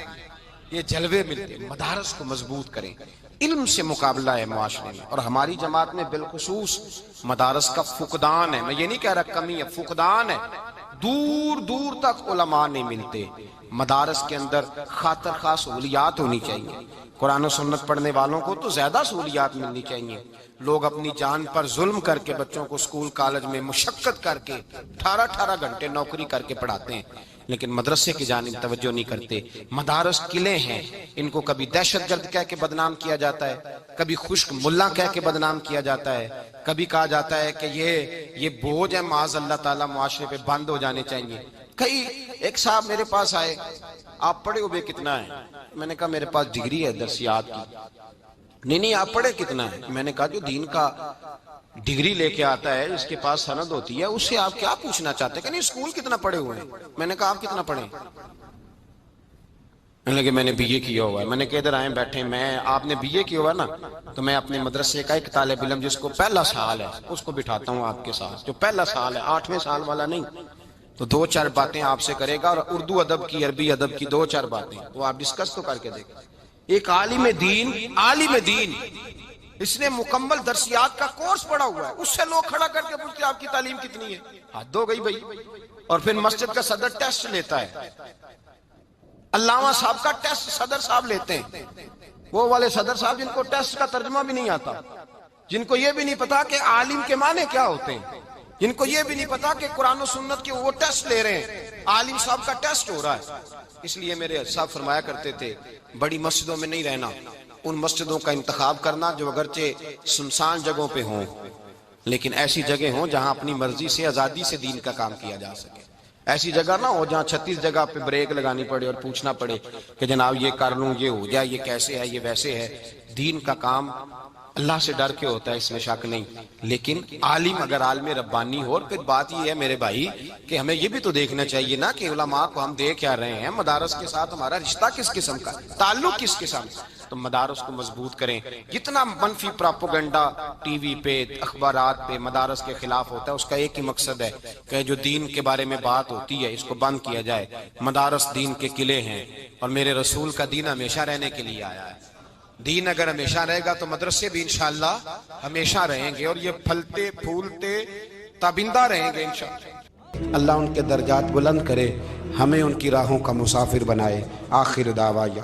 یہ جلوے ملتے، مدارس کو مضبوط کریں، علم سے مقابلہ ہے معاشرے میں، اور ہماری جماعت میں بالخصوص مدارس کا فقدان ہے۔ میں یہ نہیں کہہ رہا کمی ہے، فقدان ہے، دور دور تک علماء نہیں ملتے۔ مدارس کے اندر خاطر خواہ سہولیات ہونی چاہیے، قرآن و سنت پڑھنے والوں کو تو زیادہ سہولیات ملنی چاہیے۔ لوگ اپنی جان پر ظلم کر کے بچوں کو اسکول کالج میں مشقت کر کے 18 گھنٹے نوکری کر کے پڑھاتے ہیں، لیکن مدرسے کی جانب توجہ نہیں کرتے۔ مدارس قلعے ہیں، ان کو کبھی دہشت گرد کہہ کے بدنام کیا جاتا ہے، کبھی خشک ملا کہہ کے بدنام کیا جاتا ہے، کبھی کہا جاتا ہے کہ یہ بوجھ ہے معاذ اللہ تعالیٰ، معاشرے پہ بند ہو جانے چاہیے۔ ایک صاحب میرے پاس آئے، آپ پڑھے ہوئے کتنا ہے؟ میں نے کہا میرے پاس ڈگری ہے درسیات کی۔ نہیں آپ پڑھے کتنا ہے؟ میں نے کہا جو دین کا ڈگری لے کے آتا ہے، اس کے پاس سند ہوتی ہے، اس سے آپ کیا پوچھنا چاہتے ہیں کہ نہیں اسکول کتنا پڑھے ہوئے ہیں؟ میں نے کہا آپ کتنا پڑھے؟ میں نے بی اے کیا ہوا ہے۔ میں نے کہا ادھر آئیں بیٹھے، آپ نے بی اے کیا ہوا ہے نا، تو میں اپنے مدرسے کا ایک طالب علم جس کو پہلا سال ہے اس کو بٹھاتا ہوں آپ کے ساتھ، جو پہلا سال ہے، 8ویں سال والا نہیں، تو 2-4 باتیں آپ سے کرے گا، اور اردو ادب کی، عربی ادب کی 2-4 باتیں وہ آپ ڈسکس تو کر کے دیکھیں۔ ایک عالم دین اس نے مکمل درسیات کا کورس پڑھا ہوا ہے، اس سے لوگ کھڑا کر کے پوچھتے آپ کی تعلیم کتنی ہے؟ حد ہو گئی بھائی۔ اور پھر مسجد کا صدر ٹیسٹ لیتا ہے، علامہ صاحب کا ٹیسٹ صدر صاحب لیتے ہیں، وہ والے صدر صاحب جن کو ٹیسٹ کا ترجمہ بھی نہیں آتا، جن کو یہ بھی نہیں پتا کہ عالم کے معنی کیا ہوتے ہیں، جن کو یہ بھی نہیں پتا کہ قرآن و سنت کے وہ ٹیسٹ لے رہے ہیں، عالم صاحب کا ٹیسٹ ہو رہا ہے۔ اس لیے میرے صاحب فرمایا کرتے تھے بڑی مسجدوں میں نہیں رہنا، ان مسجدوں کا انتخاب کرنا جو اگرچہ سنسان جگہوں پہ ہوں لیکن ایسی جگہ ہوں جہاں اپنی مرضی سے آزادی سے دین کا کام کیا جا سکے۔ ایسی جگہ نہ ہو جہاں 36 جگہ پہ بریک لگانی پڑے اور پوچھنا پڑے کہ جناب یہ کر لوں، یہ ہو جائے، یہ کیسے ہے، یہ ویسے ہے۔ دین کا کام اللہ سے ڈر کے ہوتا ہے، اس میں شک نہیں، لیکن عالم اگر عالم ربانی ہو، اور پھر بات یہ ہے میرے بھائی کہ ہمیں یہ بھی تو دیکھنا چاہیے نا کہ علماء کو ہم دے کیا رہے ہیں، مدارس کے ساتھ ہمارا رشتہ کس قسم کا، تعلق کس قسم کا، تو مدارس کو مضبوط کریں۔ جتنا منفی پراپوگنڈا ٹی وی پہ، اخبارات پہ مدارس کے خلاف ہوتا ہے، اس کا ایک ہی مقصد ہے کہ جو دین کے بارے میں بات ہوتی ہے اس کو بند کیا جائے۔ مدارس دین کے قلعے ہیں، اور میرے رسول کا دین ہمیشہ رہنے کے لیے آیا ہے۔ دین اگر ہمیشہ رہے گا تو مدرسے بھی انشاءاللہ ہمیشہ رہیں گے، اور یہ پھلتے پھولتے تابندہ رہیں گے انشاءاللہ۔ اللہ ان کے درجات بلند کرے، ہمیں ان کی راہوں کا مسافر بنائے۔ آخر دعوایا